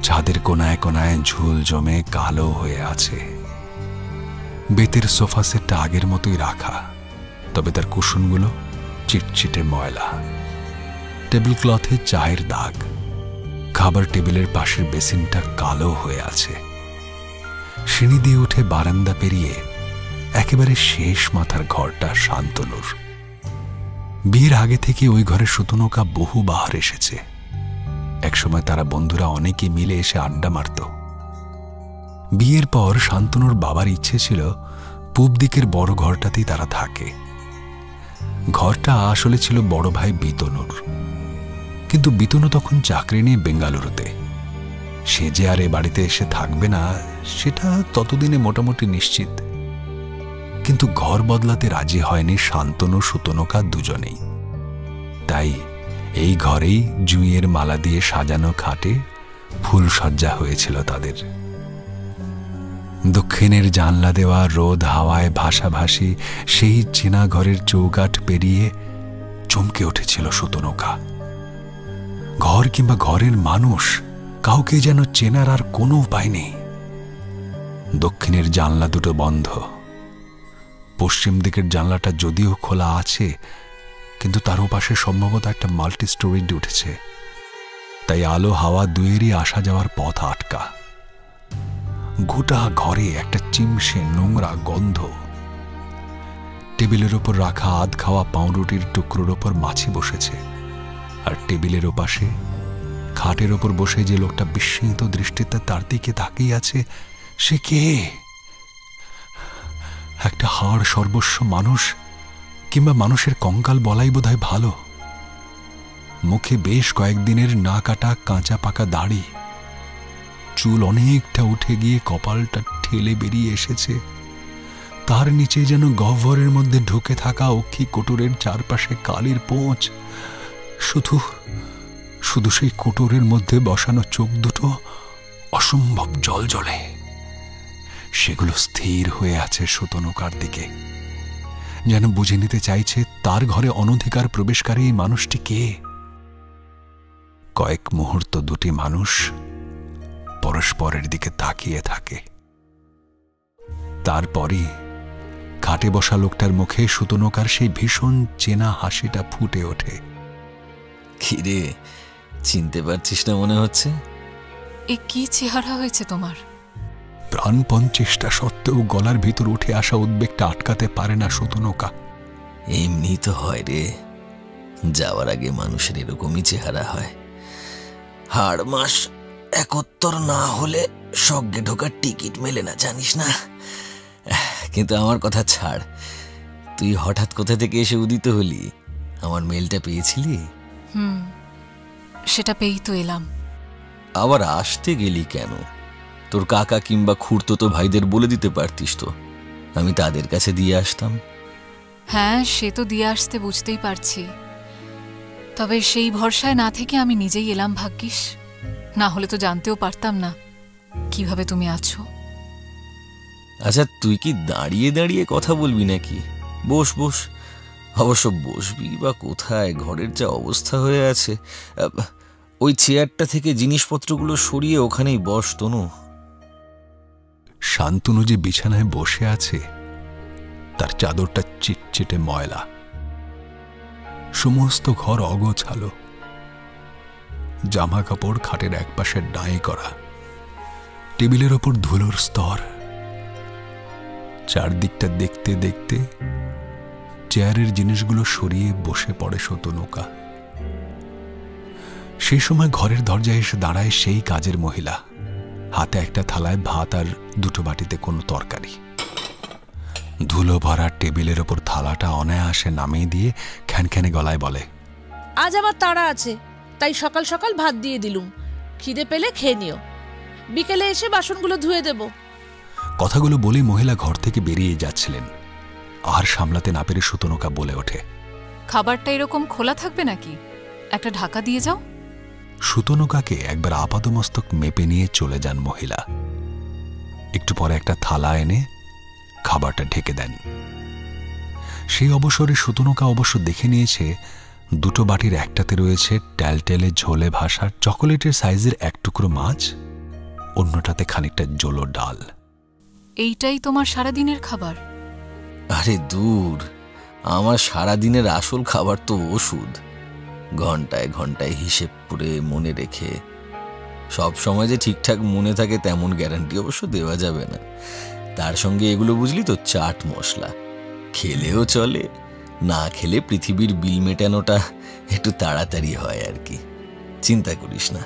ছাদের কোনায় কোনায় ঝুল জমে কালো হয়ে আছে। বেতের সোফা সেটটা আগের মতোই রাখা, তবে তার কুশনগুলো চিটচিটে ময়লা। টেবিল ক্লথে চায়ের দাগ। খাবার টেবিলের পাশের বেসিনটা কালো হয়ে আছে। সিঁড়ি দিয়ে উঠে বারান্দা পেরিয়ে একেবারে শেষ মাথার ঘরটা শান্তনুর। বিয়ের আগে থেকে ওই ঘরে সুতনুকা বহুবার এসেছে। একসময় তারা বন্ধুরা অনেকে মিলে এসে আড্ডা মারত। বিয়ের পর শান্তনুর বাবার ইচ্ছে ছিল পূব দিকের বড় ঘরটাতেই তারা থাকে। ঘরটা আসলে ছিল বড় ভাই বিতনুর, কিন্তু বিতনু তখন চাকরি নিয়ে বেঙ্গালুরুতে। সে যে আর এ বাড়িতে এসে থাকবে না সেটা ততদিনে মোটামুটি নিশ্চিত। কিন্তু ঘর বদলাতে রাজি হয়নি শান্তনু সুতনুকা দুজনেই। তাই এই ঘরেই জুঁইয়ের মালা দিয়ে সাজানো খাটে ফুলসজ্জা হয়েছিল তাদের। দক্ষিণের জানলা দেওয়া রোদ হাওয়ায় ভাসাভাসি সেই চেনা ঘরের চৌকাঠ পেরিয়ে চমকে উঠেছিল সুতনুকা। ঘর কিংবা ঘরের মানুষ কাউকে যেন চেনার আর কোনো উপায় নেই। দক্ষিণের জানলা দুটো বন্ধ। পশ্চিম দিকের জানলাটা যদিও খোলা আছে, কিন্তু তার ওপাশে সম্ভবত একটা মাল্টি স্টোরেজ উঠেছে, তাই আলো হাওয়া দুয়েরই আসা যাওয়ার পথ আটকা। গোটা ঘরে একটা চিমসে নোংরা গন্ধ। টেবিলের ওপর রাখা আধ খাওয়া পাউরুটির টুকরোর ওপর মাছি বসেছে, আর টেবিলের ওপাশে খাটের ওপর বসে যে লোকটা বিস্মিত দৃষ্টিতে তার দিকে তাকিয়ে আছে, সে কে? একটা হাড় সর্বস্ব মানুষ, কিংবা মানুষের কঙ্কাল বলাই বোধহয় ভালো। মুখে বেশ কয়েকদিনের না কাটা কাঁচা পাকা দাড়ি, চুল অনেকটা উঠে গিয়ে কপালটা ঠেলে বেরিয়ে এসেছে। তার নিচে যেন গহ্বরের মধ্যে ঢুকে থাকা অক্ষি কোটরের চারপাশে কালির পোঁচ। শুধু শুধু সেই কোটরের মধ্যে বসানো চোখ দুটো অসম্ভব জ্বলজ্বলে। সেগুলো স্থির হয়ে আছে সুতনুকার দিকে, যেন বুঝে নিতে চাইছে তার ঘরে অনধিকার প্রবেশকারী এই মানুষটি কে। কয়েক মুহূর্ত দুটি মানুষ পরস্পরের দিকে তাকিয়ে থাকে। তারপরই খাটে বসা লোকটার মুখে সুতনুকার সেই ভীষণ চেনা হাসিটা ফুটে ওঠে। কিরে, চিনতে পারছিস না মনে হচ্ছে? এ কি চেহারা হয়েছে তোমার? প্রাণপণ চেষ্টা সত্ত্বেও গলার ভিতর উঠে আসা উদ্বেগটা আটকাতে পারে না সুতনুকা। এমনি তো হয় রে, যাওয়ার আগে মানুষের এরকমই চেহারা হয়। হাড় মাস একত্তর না হলে স্বর্গে ঢোকার টিকিট মেলে না, জানিস না? কিন্তু আমার কথা ছাড়, তুই হঠাৎ কোথা থেকে এসে উদিত হলি? আমার মেলটা পেয়েছিলি? সেটা পেয়েই তো এলাম। আবার আসতে গেলি কেন? তোর কাকা কিংবা খুড়তো ভাইদের বলে দিতে পারতিস তো, আমি তাদের কাছে দিয়ে আসতাম। হ্যাঁ, সে তো দিয়ে আসতে বুঝতেই পারছি, তবে সেই ভরসায় না থেকে আমি নিজেই এলাম ভাগ্যিস। না হলে তো জানতেও পারতাম না কিভাবে তুমি আছো। আচ্ছা, তুই কি দাঁড়িয়ে দাঁড়িয়ে কথা বলবি নাকি? বস বস। অবশ্য বসবি বা কোথায়, ঘরের যা অবস্থা হয়ে আছে। ওই চেয়ারটা থেকে জিনিসপত্রগুলো সরিয়ে ওখানেই বস তনু। শান্তনু যে বিছানায় বসে আছে, তার চাদরটা চিটচিটে ময়লা, সমস্ত ঘর অগোছালো। জামা কাপড় খাটের একপাশে ডাঁই করা, টেবিলের ওপর ধুলোর স্তর। চারদিকটা দেখতে দেখতে চেয়ারের জিনিসগুলো সরিয়ে বসে পড়ে সুতনুকা। সেই সময় ঘরের দরজায় এসে দাঁড়ায় সেই কাজের মহিলা, হাতে একটা থালায় ভাত আর দুটো বাটিতে কোনো তরকারি। ধুলো ভরা টেবিলের ওপর থালাটা অনায়াসে নামিয়ে দিয়ে খ্যানখ্যানে গলায় বলে, আজ আমার তাড়া আছে, তাই সকাল সকাল ভাত দিয়ে দিলুম, খিদে পেলে খেয়ে নিও, বিকেলে এসে বাসনগুলো ধুয়ে দেব। কথাগুলো বলে মহিলা ঘর থেকে বেরিয়ে যাচ্ছিলেন, আর সামলাতে না পেরে সুতনুকা বলে ওঠে, খাবারটা এরকম খোলা থাকবে নাকি? একটা ঢাকা দিয়ে যাও। সুতনুকাকে একবার আপাদমস্তক মেপে নিয়ে চলে যান মহিলা। একটু পরে একটা থালা এনে খাবারটা ঢেকে দেন। সেই অবসরে সুতনুকা অবশ্য দেখে নিয়েছে দুটো বাটির একটাতে রয়েছে ট্যালটেলে ঝোলে ভাসা চকোলেটের সাইজের এক টুকরো মাছ, অন্যটাতে খানিকটা জোলো ডাল। এইটাই তোমার সারাদিনের খাবার? আরে দূর, আমার সারাদিনের আসল খাবার তো ওষুধ। ঘন্টায় ঘন্টায় হিসেব করে মনে রেখে সব সময় যে ঠিকঠাক মনে থাকে তেমন গ্যারান্টি অবশ্য দেওয়া যাবে না। তার সঙ্গে এগুলো বুঝলি তো চাট মশলা, খেলেও চলে, না খেলে পৃথিবীর বিল মেটানোটা একটু তাড়াতাড়ি হয় আর কি। চিন্তা করিস না,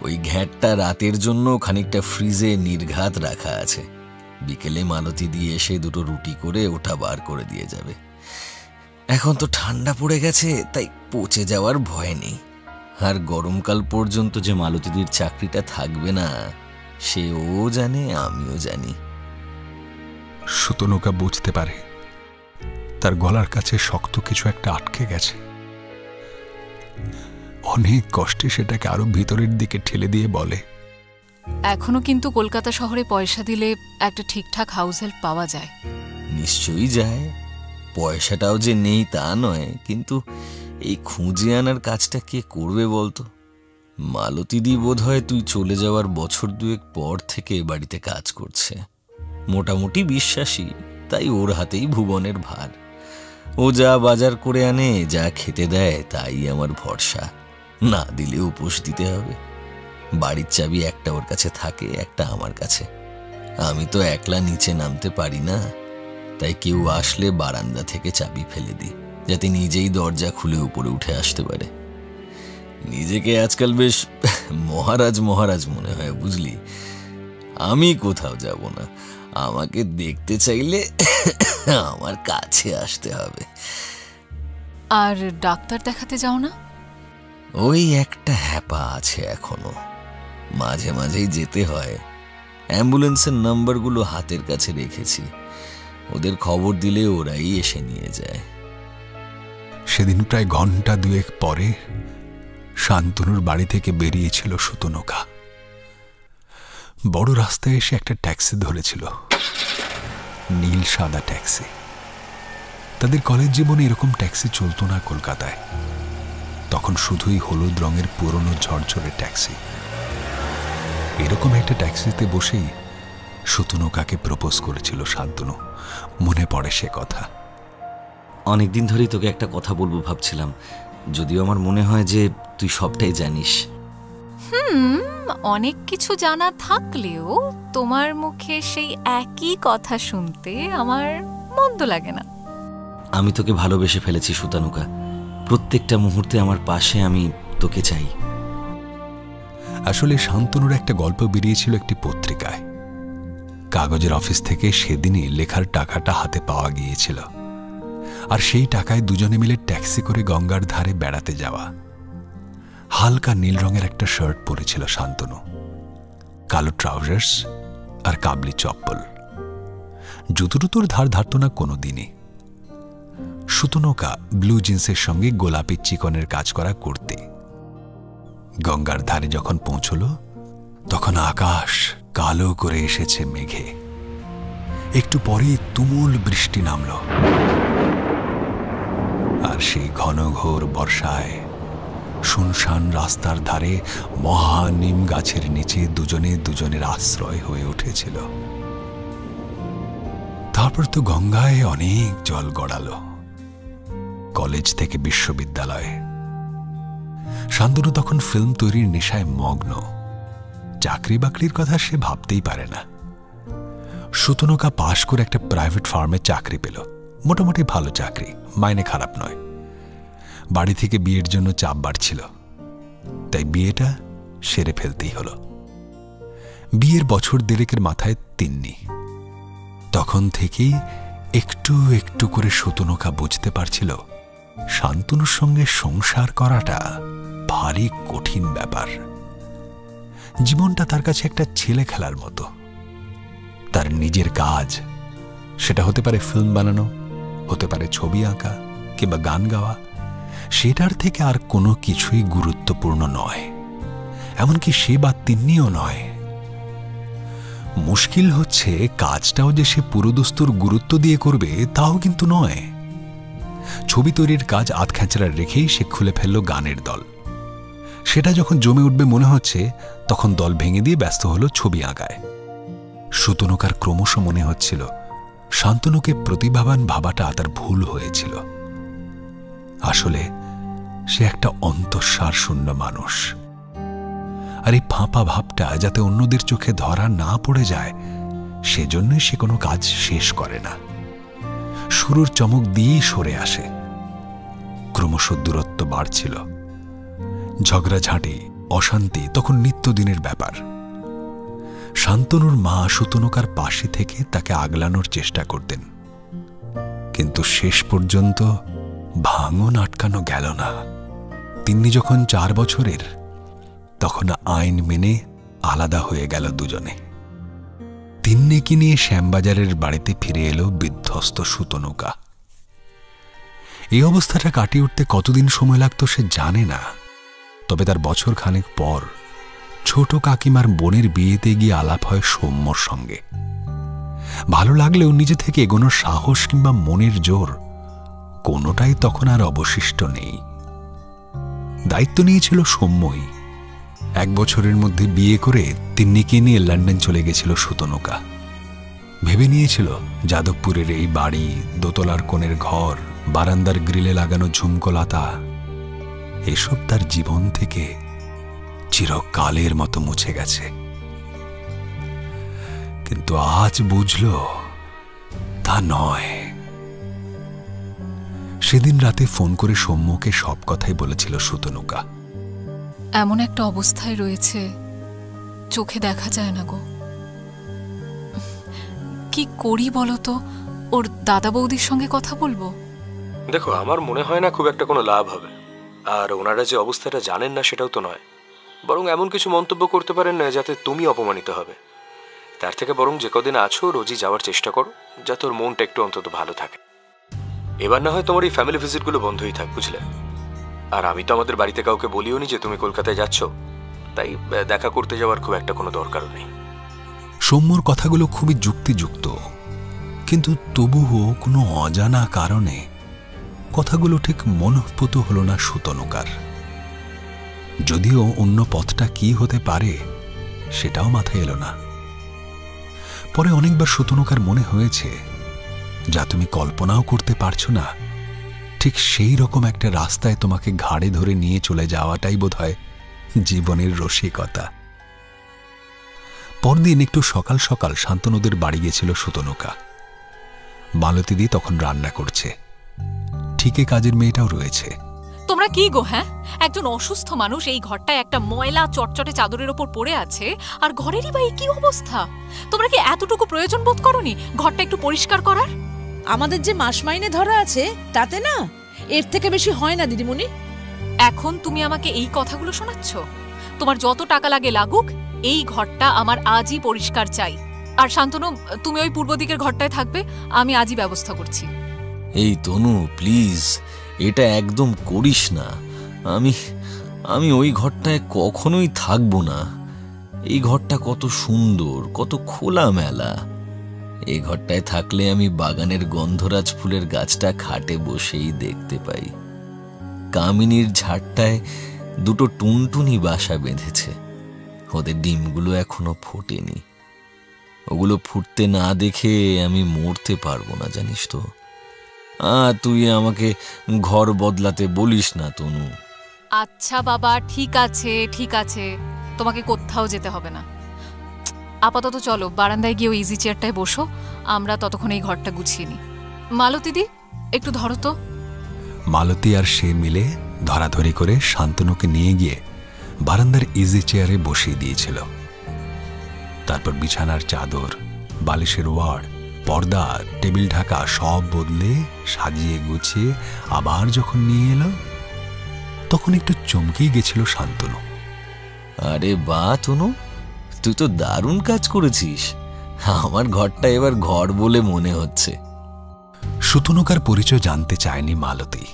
ওই ঘ্যাটটা রাতের জন্য খানিকটা ফ্রিজে নির্ঘাত রাখা আছে। বিকেলে মালতী দিয়ে এসে দুটো রুটি করে ওটা বার করে দিয়ে যাবে। এখন তো ঠান্ডা পড়ে গেছে, তাই পচে যাওয়ার ভয় নেই। আর গরমকাল পর্যন্ত যে মালতীদির চাকরিটা থাকবে না, সেও জানে, আমিও জানি। সুতনুকা বুঝতে পারে তার গলার কাছে শক্ত কিছু একটা আটকে গেছে। অনেক কষ্টে সেটাকে আরো ভিতরের দিকে ঠেলে দিয়ে বলে, এখনো কিন্তু কলকাতা শহরে পয়সা দিলে একটা ঠিকঠাক হাউস হেল্প পাওয়া যায়। নিশ্চয়ই যায়, পয়সাটাও যে নেই তা নয়, কিন্তু এই খুঁজে আনার কাজটা কে করবে বলতো? মালতীদি বোধ হয় তুই চলে যাওয়ার বছর দুয়েক পর থেকে বাড়িতে কাজ করছে। মোটামুটি বিশ্বাসী, তাই ওর হাতেই ভুবনের ভার। ও যা বাজার করে আনে, যা খেতে দেয়, তাই আমার ভরসা। না দিলে উপোস দিতে হবে। বাড়ির চাবি একটা ওর কাছে থাকে, একটা আমার কাছে। আমি তো একলা নিচে নামতে পারি না, তাই কেউ আসলে বারান্দা থেকে চাবি ফেলে দিই, যাতে নিজেই দরজা খুলে উপরে উঠে আসতে পারে। নিজেকে আজকাল বেশ মহারাজ মহারাজ মনে হয়, বুঝলি? আমি কোথাও যাব না, আমাকে দেখতে চাইলে আমার কাছে আসতে হবে। আর ডাক্তার দেখাতে যাও না? ওই একটা হ্যাপা আছে এখনো, মাঝে মাঝেই যেতে হয়। অ্যাম্বুলেন্সের নাম্বারগুলো হাতের কাছে রেখেছি, ওদের খবর দিলে ওরাই এসে নিয়ে যায়। সেদিন প্রায় ঘন্টা দুয়েক পরে শান্তনুর বাড়ি থেকে বেরিয়েছিল সুতনুকা। বড় রাস্তায় এসে একটা ট্যাক্সি ধরেছিল, নীল সাদা ট্যাক্সি। তাদের কলেজ জীবনে এরকম ট্যাক্সি চলতো না কলকাতায়, তখন শুধুই হলুদ রঙের পুরনো ঝরঝরে ট্যাক্সি। এরকম একটা ট্যাক্সিতে বসেই সুতনুকাকে প্রপোজ করেছিল শান্তনু, মনে পড়ে সে কথা। অনেকদিন ধরেই তোকে একটা কথা বলবো ভাবছিলাম, যদিও আমার মনে হয় যে তুই সবটাই জানিস। অনেক কিছু জানা থাকলেও তোমার মুখে সেই একই কথা শুনতে আমার মন্দ লাগে না। আমি তোকে ভালোবেসে ফেলেছি সুতানুকা, প্রত্যেকটা মুহূর্তে আমার পাশে আমি তোকে চাই। আসলে শান্তনুর একটা গল্প বেরিয়েছিল একটি পত্রিকায়। কাগজের অফিস থেকে সেদিনই লেখার টাকাটা হাতে পাওয়া গিয়েছিল, আর সেই টাকায় দুজনে মিলে ট্যাক্সি করে গঙ্গার ধারে বেড়াতে যাওয়া। হালকা নীল রঙের একটা শার্ট পরেছিল শান্তনু, কালো ট্রাউজার্স আর কাবলি চপ্পল। জুতোর ধার ধারত না কোনো দিনই। সুতনুকা ব্লু জিন্সের সঙ্গে গোলাপি চিকনের কাজ করা করতে। গঙ্গার ধারে যখন পৌঁছল তখন আকাশ কালো করে এসেছে মেঘে। একটু পরে তুমুল বৃষ্টি নামল, আর সেই ঘনঘোর বর্ষায় শুনশান রাস্তার ধারে মহা নিম গাছের নিচে দুজনে দুজনের আশ্রয় হয়ে উঠেছিল। তারপর তো গঙ্গায় অনেক জল গড়ালো, কলেজ থেকে বিশ্ববিদ্যালয়ে। শান্তনু তখন ফিল্ম তৈরির নেশায় মগ্ন, চাকরি বাকরির কথা সে ভাবতেই পারে না। সুতনুকা পাশ করে একটা প্রাইভেট ফার্মে চাকরি পেল, মোটামুটি ভালো চাকরি, মাইনে খারাপ নয়। বাড়ি থেকে বিয়ের জন্য চাপ বাড়ছিল, তাই বিয়েটা সেরে ফেলতেই হলো। বিয়ের বছর দেড়েকের মাথায় তিন্নি। তখন থেকেই একটু একটু করে সুতনুকা বুঝতে পারছিল শান্তনুর সঙ্গে সংসার করাটা ভারী কঠিন ব্যাপার। জীবনটা তার কাছে একটা ছেলে খেলার মতো। তার নিজের কাজ, সেটা হতে পারে ফিল্ম বানানো, হতে পারে ছবি আঁকা কিংবা গান গাওয়া, সেটার থেকে আর কোনো কিছুই গুরুত্বপূর্ণ নয়, এমনকি সে বা তিন্নিও নয়। মুশকিল হচ্ছে কাজটাও যে সে পুরোদস্তুর গুরুত্ব দিয়ে করবে তাও কিন্তু নয়। ছবি তৈরির কাজ আধখ্যাচড়া রেখেই সে খুলে ফেলল গানের দল। সেটা যখন জমে উঠবে মনে হচ্ছে, তখন দল ভেঙে দিয়ে ব্যস্ত হলো ছবি আঁকায়। সুতনুকার ক্রমশ মনে হচ্ছিল শান্তনুকে প্রতিভাবান ভাবাটা তার ভুল হয়েছিল। আসলে সে একটা অন্তঃসার শূন্য মানুষ, আর এই ফাঁপা ভাবটা যাতে অন্যদের চোখে ধরা না পড়ে যায় সেজন্যই সে কোনো কাজ শেষ করে না, শুরুর চমক দিয়েই সরে আসে। ক্রমশ দূরত্ব বাড়ছিল, ঝগড়াঝাঁটি অশান্তি তখন নিত্যদিনের ব্যাপার। শান্তনুর মা সুতনুকার পাশে থেকে তাকে আগলানোর চেষ্টা করতেন, কিন্তু শেষ পর্যন্ত ভাঙন আটকানো গেল না। তিন্নি যখন 4 বছরের, তখন আইন মেনে আলাদা হয়ে গেল দুজনে। তিন্নিকে নিয়ে শ্যামবাজারের বাড়িতে ফিরে এলো বিধ্বস্ত সুতনুকা। এই অবস্থাটা কাটিয়ে উঠতে কতদিন সময় লাগতো সে জানে না, তবে তার বছর খানেক পর ছোট কাকিমার বোনের বিয়েতে গিয়ে আলাপ হয় সৌম্যর সঙ্গে। ভালো লাগলেও নিজে থেকে এগোনোর সাহস কিংবা মনের জোর কোনোটাই তখন আর অবশিষ্ট নেই। দায়িত্ব নিয়েছিল সৌম্যই। 1 বছরের মধ্যে বিয়ে করে তিন্নিকে নিয়ে লন্ডন চলে গেছিল সুতনুকা। ভেবে নিয়েছিল যাদবপুরের এই বাড়ি, দোতলার কোণের ঘর, বারান্দার গ্রিলে লাগানো ঝুমকোলাতা, এসব তার জীবন থেকে চিরকালের মতো মুছে গেছে। কিন্তু আজ বুঝল তা নয়। সেদিন রাতে ফোন করে সৌম্যকে সব কথাই বলেছিল সুতনুকা। এমন একটা অবস্থায় রয়েছে, চোখে দেখা যায় না গো। কি করি বলো তো? ওর দাদা বৌদির সঙ্গে কথা বলবো? দেখো, আমার মনে হয় না খুব একটা কোনো লাভ হবে। আর ওনারা যে অবস্থাটা জানেন না সেটাও তো নয়, বরং এমন কিছু মন্তব্য করতে পারেন না যাতে তুমি অপমানিত হবে। তার থেকে বরং যে কদিন আছো রোজই যাওয়ার চেষ্টা করো, যাতে ওর মনটা একটু অন্তত ভালো থাকে। এবার না হয় তোমার এই ফ্যামিলি ভিজিটগুলো বন্ধই থাক, বুঝলে? আর আমি তো আমাদের বাড়িতে কাউকে বলিও নি যে তুমি কলকাতায় যাচ্ছ, তাই দেখা করতে যাওয়ার খুব একটা কোনো দরকারও নেই। সৌম্যর কথাগুলো খুবই যুক্তিযুক্ত, কিন্তু তবুও কোনো অজানা কারণে কথাগুলো ঠিক মনঃপুত হল না সুতনুকার। যদিও অন্য পথটা কি হতে পারে সেটাও মাথায় এলো না। পরে অনেকবার সুতনুকার মনে হয়েছে, যা তুমি কল্পনাও করতে পারছো না, ঠিক সেই রকম একটা রাস্তায় তোমাকে ঘাড়ে ধরে নিয়ে চলে যাওয়াটাই বোধহয় জীবনের রসিকতা। পরদিন একটু সকাল সকাল শান্তনুদের বাড়ি গেছিল সুতনুকা। মালতীদি তখন রান্না করছে, ঠিকে কাজের মেয়েটাও রয়েছে। তোমরা কি গো? হ্যাঁ, একজন অসুস্থ মানুষ এই ঘরটায় একটা ময়লা চটচটে চাদরের ওপর পড়ে আছে, আর ঘরেরই বা কি অবস্থা? তোমরা কি এতটুকু প্রয়োজন বোধ করোনি ঘরটা একটু পরিষ্কার করার? আমাদের যে মাস মাইনে ধরা আছে তাতে না এর থেকে বেশি হয় না দিদিমণি। এখন তুমি আমাকে এই কথাগুলো শোনাচ্ছ? তোমার যত টাকা লাগে লাগুক, এই ঘরটা আমার আজই পরিষ্কার চাই। আর শান্তনু, তুমি ওই পূর্ব দিকের ঘরটায় থাকবে, আমি আজই ব্যবস্থা করছি। এই তনু, প্লিজ এটা একদম করিস না। আমি ওই ঘরটায় কখনোই থাকবো না। এই ঘরটা কত সুন্দর, কত খোলামেলা। এই ঘরটায় থাকলে আমি বাগানের গন্ধরাজ ফুলের গাছটা খাটে বসেই দেখতে পাই। কামিনীর ঝাড়টায় দুটো টুনটুনি বাসা বেঁধেছে, ওদের ডিমগুলো এখনো ফোটেনি। ওগুলো ফুটতে না দেখে আমি মরতে পারবো না, জানিস তো। তুই আমাকে ঘর বদলাতে বলিস না তনু। আচ্ছা বাবা, ঠিক আছে ঠিক আছে, তোমাকে কোথাও যেতে হবে না। আপাতত চলো বারান্দায় গিয়ে ওই ইজি চেয়ারটায় বসো, আমরা ততক্ষণ এই ঘরটা গুছিয়ে নিই। মালতীদি, একটু ধরো তো। মালতী আর সে মিলে ধরাধরি করে শান্তনুকে নিয়ে গিয়ে বারান্দার ইজি চেয়ারে বসিয়ে দিয়েছিল। তারপর বিছানার চাদর, বালিশের ওয়াড়, পর্দা, টেবিল ঢাকা সব বদলে সাজিয়ে গুছিয়ে আবার যখন নিয়ে এলো, তখন একটু চমকেই গেছিল শান্তনু। আরে বাহ তনু, তুই তো দারুণ কাজ করেছিস। আমার ঘরটা এবার ঘর বলে মনে হচ্ছে। সুতনুকার পরিচয় জানতে চায়নি মালতী।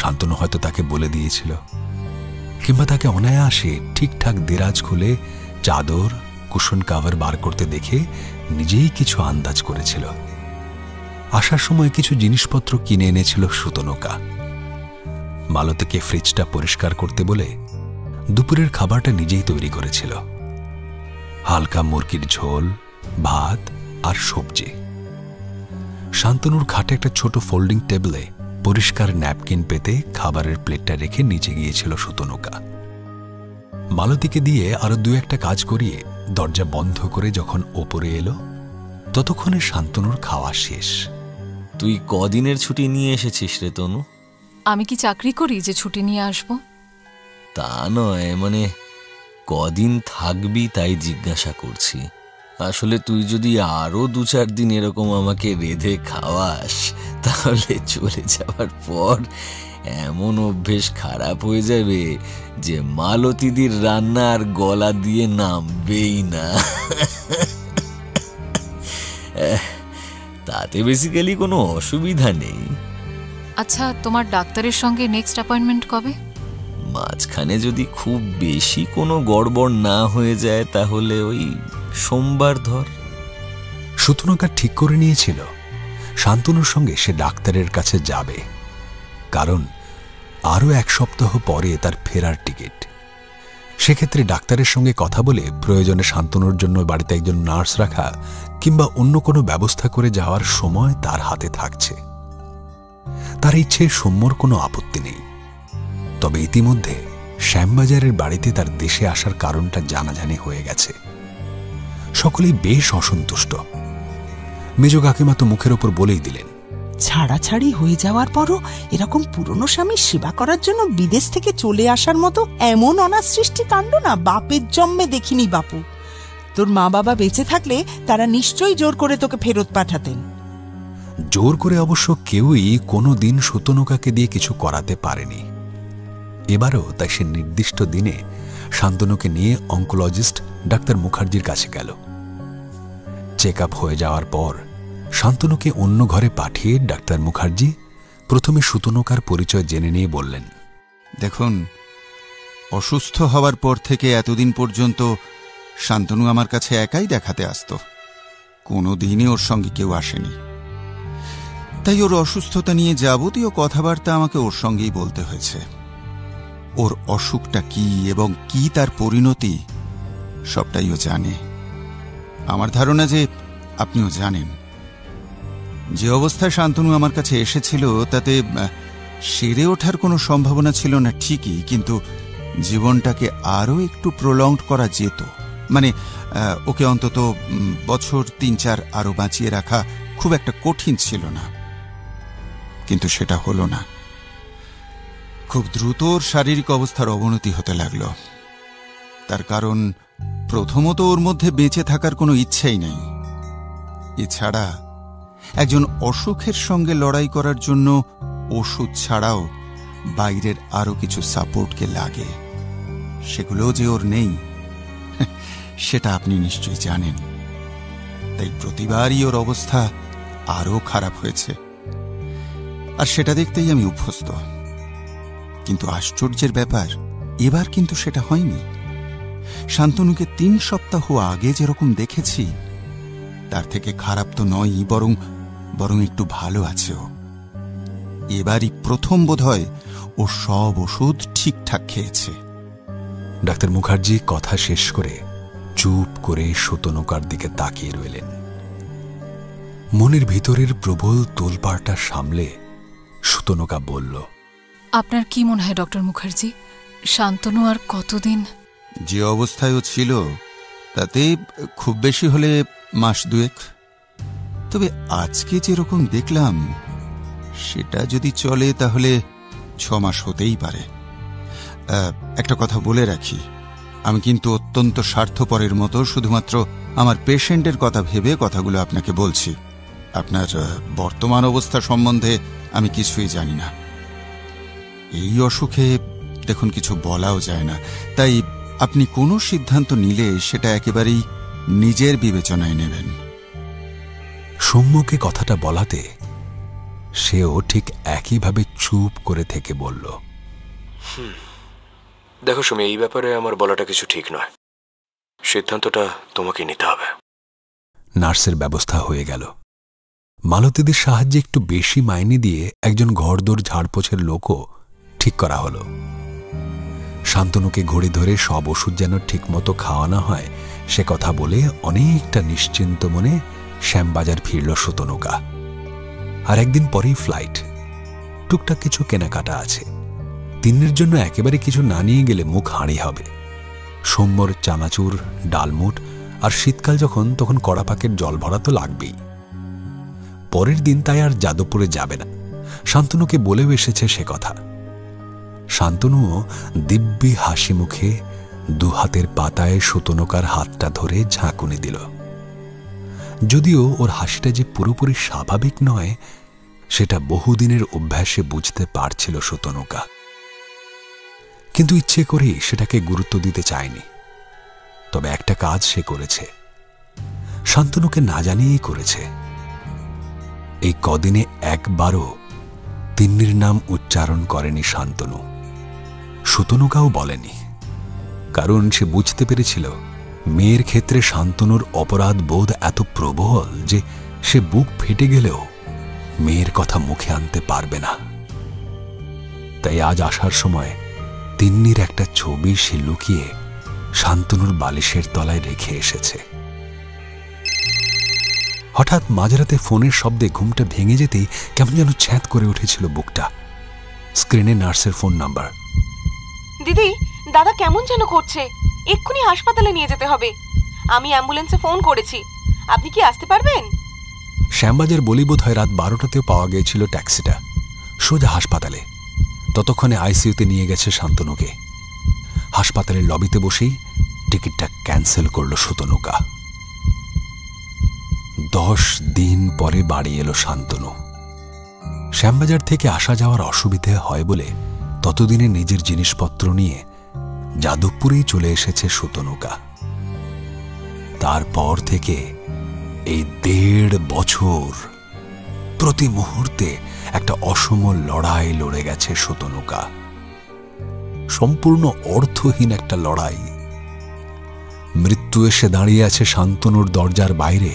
শান্তনু হয়তো তাকে বলে দিয়েছিল, কিংবা তাকে অনায়াসে ঠিকঠাক দেরাজ খুলে চাদর, কুশন কাভার বার করতে দেখে নিজেই কিছু আন্দাজ করেছিল। আসার সময় কিছু জিনিসপত্র কিনে এনেছিল সুতনুকা। মালতীকে ফ্রিজটা পরিষ্কার করতে বলে দুপুরের খাবারটা নিজেই তৈরি করেছিল। হালকা মুরগির ঝোল, ভাত আর সবজি। শান্তনুর খাটে একটা ছোট ফোল্ডিং টেবিলে পরিষ্কার ন্যাপকিন পেতে খাবারের প্লেটটা রেখে নিচে গিয়েছিল সুতনুকা। মালতীকে দিয়ে আরো দু একটা কাজ করিয়ে দরজা বন্ধ করে যখন ওপরে এলো, ততক্ষণে শান্তনুর খাওয়া শেষ। তুই কদিনের ছুটি নিয়ে এসেছিস রে তনু? আমি কি চাকরি করি যে ছুটি নিয়ে আসবো? তা নয়, মানে কদিন থাকবি তাই জিজ্ঞাসা করছি। আসলে তুই যদি আরো 2-4 দিন এরকম আমাকে রেঁধে খাওয়াস, তাহলে চলে যাওয়ার পর এমন অভ্যেস খারাপ হয়ে যাবে যে মালতীদির রান্না আর গলা দিয়ে নামবেই না। তাতে বেসিক্যালি কোনো অসুবিধা নেই। আচ্ছা, তোমার ডাক্তারের সঙ্গে নেক্সট অ্যাপয়েন্টমেন্ট কবে? মাঝখানে যদি খুব বেশি কোনো গড়বড় না হয়ে যায় তাহলে ওই সোমবার ধর। সুতনুকা ঠিক করে নিয়েছিল শান্তনুর সঙ্গে সে ডাক্তারের কাছে যাবে, কারণ আরো 1 সপ্তাহ পরে তার ফেরার টিকিট। সেক্ষেত্রে ডাক্তারের সঙ্গে কথা বলে প্রয়োজনে শান্তনুর জন্য বাড়িতে একজন নার্স রাখা কিংবা অন্য কোনো ব্যবস্থা করে যাওয়ার সময় তার হাতে থাকছে। তার ইচ্ছে সৌম্যর কোনো আপত্তি নেই। তবে ইতিমধ্যে শ্যামবাজারের বাড়িতে তার দেশে আসার কারণটা জানাজানি হয়ে গেছে। সকলেই বেশ অসন্তুষ্ট। মেজ কাকিমা তো মুখের ওপর বলেই দিলেন, ছাড়াছাড়ি হয়ে যাওয়ার পরও এরকম পুরনো স্বামীর সেবা করার জন্য বিদেশ থেকে চলে আসার মতো এমন অনাসৃষ্টি কাণ্ড না বাপের জন্মে দেখিনি বাপু। তোর মা বাবা বেঁচে থাকলে তারা নিশ্চয়ই জোর করে তোকে ফেরত পাঠাতেন। জোর করে অবশ্য কেউই কোনো দিন শতনকাকে দিয়ে কিছু করাতে পারেনি। এবারও তাই সে নির্দিষ্ট দিনে শান্তনুকে নিয়ে অঙ্কোলজিস্ট ডাক্তার মুখার্জির কাছে গেল। চেক আপ হয়ে যাওয়ার পর শান্তনুকে অন্য ঘরে পাঠিয়ে ডাক্তার মুখার্জি প্রথমে শতনকার পরিচয় জেনে নিয়ে বললেন, দেখুন, অসুস্থ হওয়ার পর থেকে এতদিন পর্যন্ত শান্তনু আমার কাছে একাই দেখাতে আসত, কোনো দিনই ওর সঙ্গে কেউ আসেনি। তাই ওর অসুস্থতা নিয়ে যাবতীয় কথাবার্তা আমাকে ওর সঙ্গেই বলতে হয়েছে। ওর অসুখটা কি এবং কি তার পরিণতি সবটাই ও জানে। আমার ধারণা যে আপনিও জানেন। যে অবস্থায় শান্তনু আমার কাছে এসেছিল তাতে সেরে ওঠার কোনো সম্ভাবনা ছিল না ঠিকই, কিন্তু জীবনটাকে আরও একটু প্রলংড করা যেত। মানে ওকে অন্তত বছর ৩-৪ আরও বাঁচিয়ে রাখা খুব একটা কঠিন ছিল না, কিন্তু সেটা হলো না। খুব দ্রুত ওর শারীরিক অবস্থার অবনতি হতে লাগল। তার কারণ প্রথমত ওর মধ্যে বেঁচে থাকার কোনো ইচ্ছাই নেই। এছাড়া একজন অসুখের সঙ্গে লড়াই করার জন্য ওষুধ ছাড়াও বাইরের আরো কিছু সাপোর্টকে লাগে, সেগুলো যে ওর নেই সেটা আপনি নিশ্চয়ই জানেন। তাই প্রতিবারই ওর অবস্থা আরো খারাপ হয়েছে, আর সেটা দেখতেই আমি অভ্যস্ত। কিন্তু আশ্চর্যের ব্যাপার, এবার কিন্তু সেটা হয়নি। শান্তনুকে 3 সপ্তাহ আগে যেরকম দেখেছি তার থেকে খারাপ তো নয়, বরং একটু ভালো আছে ও। এবারই প্রথম বোধহয় ও সব ওষুধ ঠিকঠাক খেয়েছে। ডাক্তার মুখার্জি কথা শেষ করে চুপ করে শতনকার দিকে তাকিয়ে রইলেন। মনের ভিতরের প্রবল তোলপাড়টা সামলে শতনকা বলল, আপনার কি মনে হয় ডক্টর মুখার্জি, শান্তনু আর কতদিন? যে অবস্থায় ও ছিল তাতে খুব বেশি হলে মাস 2। তবে আজকে যেরকম দেখলাম সেটা যদি চলে তাহলে 6 মাস হতেই পারে। একটা কথা বলে রাখি, আমি কিন্তু অত্যন্ত স্বার্থপরের মতো শুধুমাত্র আমার পেশেন্টের কথা ভেবে কথাগুলো আপনাকে বলছি। আপনার বর্তমান অবস্থা সম্বন্ধে আমি কিছুই জানি না। এই অসুখে দেখুন কিছু বলাও যায় না, তাই আপনি কোনো সিদ্ধান্ত নিলে সেটা একেবারেই নিজের বিবেচনায় নেবেন। সৌম্যকে কথাটা বলাতে সেও ঠিক একইভাবে চুপ করে থেকে বলল, দেখো সুমি, এই ব্যাপারে আমার বলাটা কিছু ঠিক নয়, সিদ্ধান্তটা তোমাকে নিতে হবে। নার্সের ব্যবস্থা হয়ে গেল। মালতীদের সাহায্যে একটু বেশি মাইনে দিয়ে একজন ঘরদোর ঝাড়পোছের লোকও ঠিক করা হলো। শান্তনুকে ঘড়ি ধরে সব ওষুধ যেন ঠিকমতো খাওয়ানো হয় সে কথা বলে অনেকটা নিশ্চিন্ত মনে শ্যামবাজার ফিরল শতনকা। আর একদিন পরেই ফ্লাইট। টুকটাক কিছু কেনাকাটা আছে। তিন্নির জন্য একেবারে কিছু না নিয়ে গেলে মুখ হাঁড়ি হবে। সৌম্যর চানাচুর, ডালমুট আর শীতকাল যখন তখন কড়া পাকের জল ভরা তো লাগবেই। পরের দিন তাই আর যাদবপুরে যাবে না, শান্তনুকে বলেও এসেছে সে কথা। শান্তনুও দিব্যি হাসি মুখে 2 হাতের পাতায় শতনকার হাতটা ধরে ঝাঁকুনি দিল। যদিও ওর হাসিটা যে পুরোপুরি স্বাভাবিক নয় সেটা বহুদিনের অভ্যাসে বুঝতে পারছিল শতনকা, কিন্তু ইচ্ছে করেই সেটাকে গুরুত্ব দিতে চায়নি। তবে একটা কাজ সে করেছে, শান্তনুকে না জানিয়েই করেছে। এই কদিনে একবারও তিন্নির নাম উচ্চারণ করেনি শান্তনু। শতনকাও বলেনি, কারণ সে বুঝতে পেরেছিল মেয়ের ক্ষেত্রে শান্তনুর অপরাধ বোধ এত প্রবল যে সে বুক ফেটে গেলেও মেয়ের কথা মুখে আনতে পারবে না। তাই আজ আসার সময় তিন্নির একটা ছবি সে লুকিয়ে শান্তনুর বালিশের তলায় রেখে এসেছে। হঠাৎ মাঝরাতে ফোনের শব্দে ঘুমটা ভেঙে যেতেই কেমন যেন ছ্যাঁত করে উঠেছিল বুকটা। স্ক্রিনে নার্সের ফোন নাম্বার। দিদি, দাদা কেমন যেন করছে, এক্ষুনি হাসপাতালে নিয়ে যেতে হবে। আমি অ্যাম্বুলেন্সে ফোন করেছি, আপনি কি আসতে পারবেন? শ্যামবাজার বলি বোধ হয় রাত 12টাতেও পাওয়া গিয়েছিল ট্যাক্সিটা, সোজা হাসপাতালে। ততক্ষণে আইসিইউতে নিয়ে গেছে শান্তনুকে। হাসপাতালের লবিতে বসেই টিকিটটা ক্যান্সেল করলো সুতনুকা। 10 দিন পরে বাড়ি এলো শান্তনু। শ্যামবাজার থেকে আসা যাওয়ার অসুবিধে হয় বলে ততদিনে নিজের জিনিসপত্র নিয়ে যাদবপুরেই চলে এসেছে সুতনুকা। তারপর থেকে এই 1.5 বছর প্রতি মুহূর্তে একটা অসম লড়াই লড়ে গেছে সুতনুকা। সম্পূর্ণ অর্থহীন একটা লড়াই। মৃত্যু এসে দাঁড়িয়ে আছে শান্তনুর দরজার বাইরে,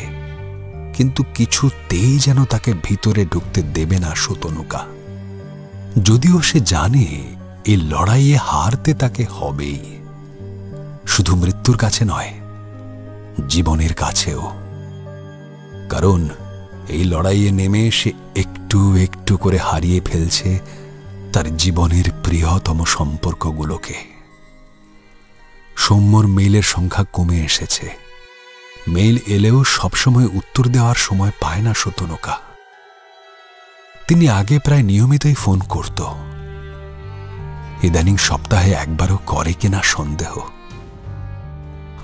কিন্তু কিছুতেই যেন তাকে ভিতরে ঢুকতে দেবে না সুতনুকা। যদিও সে জানে এই লড়াইয়ে হারতে তাকে হবেই, শুধু মৃত্যুর কাছে নয়, জীবনের কাছেও। কারণ এই লড়াইয়ে নেমে সে একটু একটু করে হারিয়ে ফেলছে তার জীবনের প্রিয়তম সম্পর্কগুলোকে। সৌম্যর মেইলের সংখ্যা কমে এসেছে। মেইল এলেও সবসময় উত্তর দেওয়ার সময় পায় না সুতনুকা। তিনি আগে প্রায় নিয়মিতই ফোন করত, ইদানিং সপ্তাহে একবারও করে কিনা সন্দেহ।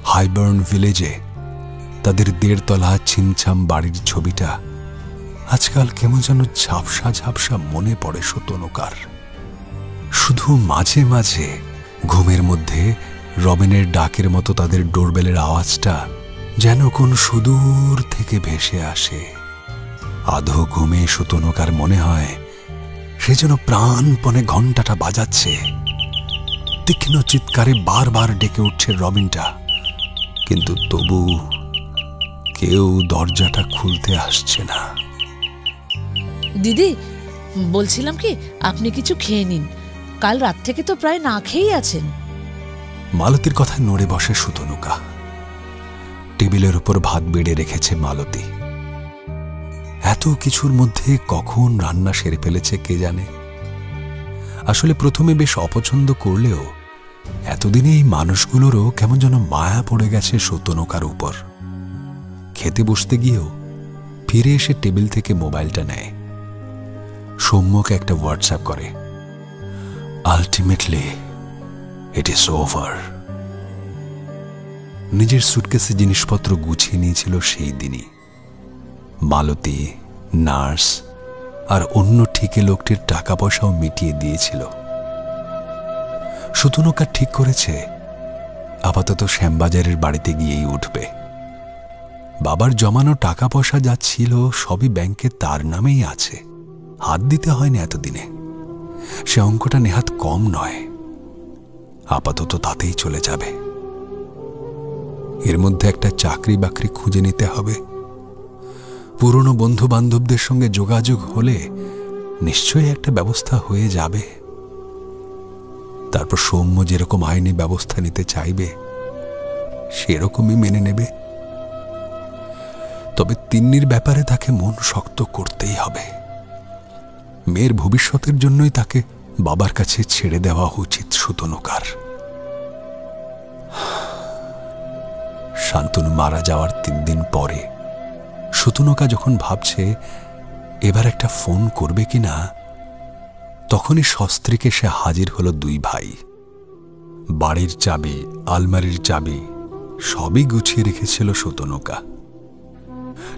হাইবার্ন ভিলেজে তাদের 1.5 তলা ছিমছাম বাড়ির ছবিটা আজকাল কেমন যেন ঝাপসা ঝাপসা মনে পড়ে সুতনুকার। শুধু মাঝে মাঝে ঘুমের মধ্যে রবিনের ডাকের মতো তাদের ডোরবেলের আওয়াজটা যেন কোন সুদূর থেকে ভেসে আসে। আধো ঘুমে সুতনুকার মনে হয় সে যেন প্রাণপণে ঘণ্টাটা বাজাচ্ছে। তীক্ষ্ণ চিৎকারে বারবার ডেকে উঠছে রবিনটা, কিন্তু তবু কেউ দরজাটা খুলতে আসছে না। দিদি, বলছিলাম কি, আপনি কিছু খেয়ে নিন, কাল রাত থেকে তো প্রায় না খেয়েই আছেন। মালতীর কথায় নড়ে বসে সুতনুকা। টেবিলের উপর ভাত বেড়ে রেখেছে মালতী। এত কিছুর মধ্যে কখন রান্না সেরে ফেলেছে কে জানে। আসলে প্রথমে বেশ অপছন্দ করলেও এতদিনে এই মানুষগুলোরও কেমন যেন মায়া পড়ে গেছে সুতনুকার উপর। খেতে বসতে গিয়েও ফিরে এসে টেবিল থেকে মোবাইলটা নেয়। সৌম্যকে একটা হোয়াটসঅ্যাপ করে, আলটিমেটলি ইট ইজ ওভার। নিজের সুটকেসে জিনিসপত্র গুছিয়ে নিয়েছিল সেই দিনই। মালতী, নার্স আর অন্য ঠিকে লোকটির টাকা পয়সাও মিটিয়ে দিয়েছিল। সুতনুকা ঠিক করেছে আপাতত শ্যামবাজারের বাড়িতে গিয়েই উঠবে। বাবার জমানো টাকা পয়সা যা ছিল সবই ব্যাংকে তার নামেই আছে, হাত দিতে হয়নি এতদিনে। সে অঙ্কটা নেহাত কম নয়। আপাতত তাতেই চলে যাবে। এর মধ্যে একটা চাকরি বাকরি খুঁজে নিতে হবে। পুরনো বন্ধু বান্ধবদের সঙ্গে যোগাযোগ হলে নিশ্চয়ই একটা ব্যবস্থা হয়ে যাবে। তারপর সৌম্য যেরকম আইনি ব্যবস্থা নিতে চাইবে সেরকমই মেনে নেবে। তবে তিন্নির ব্যাপারে তাকে মন শক্ত করতেই হবে। মেয়ের ভবিষ্যতের জন্যই তাকে বাবার কাছে ছেড়ে দেওয়া উচিত সুতনুকার। শান্তনু মারা যাওয়ার 3 দিন পরে সুতনুকা যখন ভাবছে এবার একটা ফোন করবে কিনা, তখনই সস্ত্রীকে সে হাজির হলো 2 ভাই। বাড়ির চাবি, আলমারির চাবি সবই গুছিয়ে রেখেছিল সুতনুকা।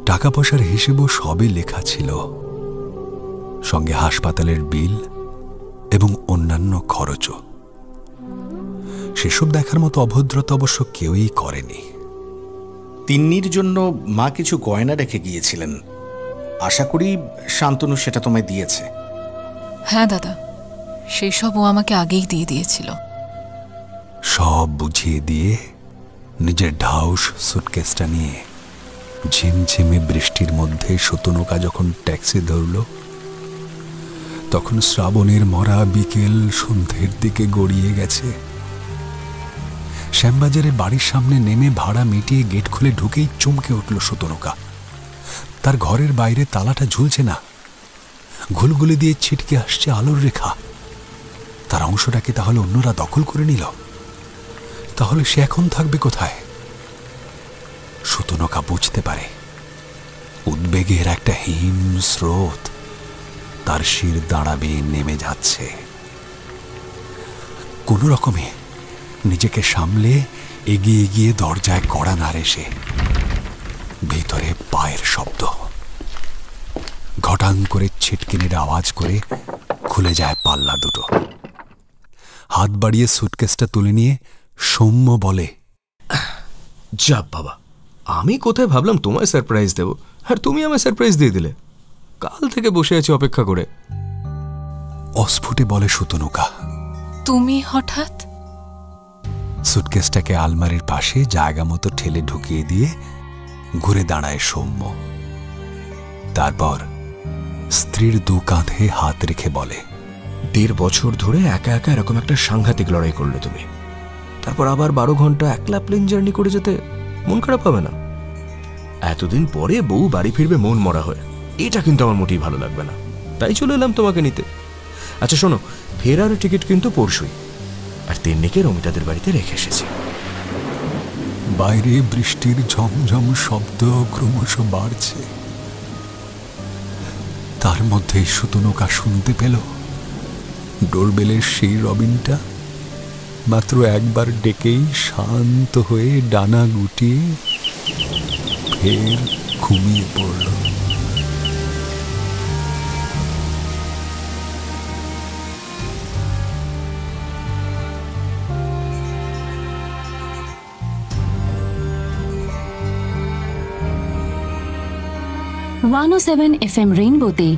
টাকা পয়সার হিসেবও সবই লেখা ছিল, সঙ্গে হাসপাতালের বিল এবং অন্যান্য খরচও। সেসব দেখার মতো অভদ্রতা অবশ্য কেউই করেনি। তিন্নির জন্য মা কিছু গয়না রেখে গিয়েছিলেন, আশা করি শান্তনু সেটা তোমায় দিয়েছে। হ্যাঁ দাদা, সেই সব ও আমাকে আগেই দিয়ে দিয়েছিল। সব বুঝিয়ে দিয়ে নিজের ঢাউস সুটকেসটা নিয়ে ঝিমঝিমে বৃষ্টির মধ্যে সুতনুকা যখন ট্যাক্সি ধরল, তখন শ্রাবণের মরা বিকেল সন্ধ্যের দিকে গড়িয়ে গেছে। শ্যামবাজারে বাড়ির সামনে নেমে ভাড়া মিটিয়ে গেট খুলে ঢুকেই চমকে উঠল সুতনুকা। তার ঘরের বাইরে তালাটা ঝুলছে না, ঘুলগুলি দিয়ে ছিটকে আসছে আলোর রেখা। তার অংশটাকে তাহলে অন্যরা দখল করে নিল। তাহলে সে এখন থাকবে কোথায়? সুতনকা বুঝতে পারে উদ্বেগের একটা হিম স্রোত তার শির দাঁড়াবে নেমে যাচ্ছে। কোনো রকমে নিজেকে সামলে এগিয়ে গিয়ে দরজায় কড়া নাড়ে সে। ভিতরে পায়ের শব্দ, ঘটাং করে ছিটকিনির আওয়াজ করে খুলে যায় পাল্লা দুটো। হাত বাড়িয়ে সুটকেসটা তুলে নিয়ে সৌম্য বলে, যা বাবা, আমি কোথায় ভাবলাম তোমায় সারপ্রাইজ দেব, আর তুমি আমায় সারপ্রাইজ দিয়ে দিলে। কাল থেকে বসে আছি অপেক্ষা করে। অস্ফুটে বলে সুতনুকা। তুমি হঠাৎ? সুটকেসটাকে আলমারির পাশে জায়গা মতো ঠেলে ঢুকিয়ে দিয়ে ঘুরে দাঁড়ায় সৌম্য। তারপর স্ত্রীর দু কাঁধে হাত রেখে বলে, 1.5 বছর ধরে একা একা এরকম একটা সাংঘাতিক লড়াই করলে তুমি, তারপর আবার 12 ঘন্টা একলা প্লেন জার্নি করে যেতে মন খারাপ হবে না? এতদিন পরে বউ বাড়ি ফিরবে মন মরা হয়ে, এটা কিন্তু আমার মোটেই ভালো লাগবে না। তাই চলে এলাম তোমাকে নিতে। আচ্ছা শোনো, ফেরার টিকিট কিন্তু পরশুই, আর তিন্নিকে রমিতাদের বাড়িতে রেখে এসেছি। বাইরে বৃষ্টির ঝমঝম শব্দ ক্রমশ বাড়ছে। তার মধ্যেই সুতনুকা শুনতে পেল ডোরবেলের সেই রবিনটা মাত্র একবার ডেকেই শান্ত হয়ে ডানা গুটিয়ে ফের ঘুমিয়ে পড়ল। FM রেইনবোতে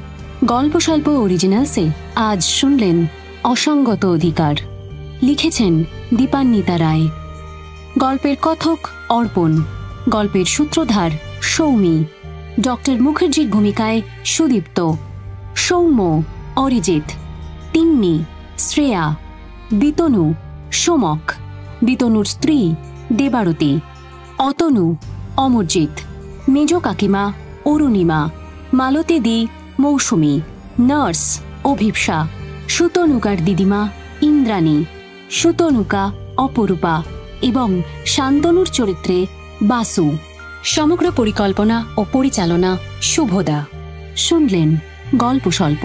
গল্প স্বল্প অরিজিনালসে আজ শুনলেন অসঙ্গত অধিকার। লিখেছেন দীপান্বিতা রায়। গল্পের কথক অর্পণ, গল্পের সূত্রধার সৌমি, ডক্টর মুখার্জির ভূমিকায় সুদীপ্ত, সৌম্য অরিজিৎ, তিন্নি শ্রেয়া, বিতনু সোমক, বিতনুর স্ত্রী দেবারতী, অতনু অমরজিৎ, মেজ কাকিমা অরুণিমা, মালতী দি মৌসুমী, নার্স অভিপ্সা, সুতনুকার দিদিমা ইন্দ্রাণী, সুতনুকা অপরূপা এবং শান্তনুর চরিত্রে বাসু। সমগ্র পরিকল্পনা ও পরিচালনা শুভদা। শুনলেন গল্প স্বল্প।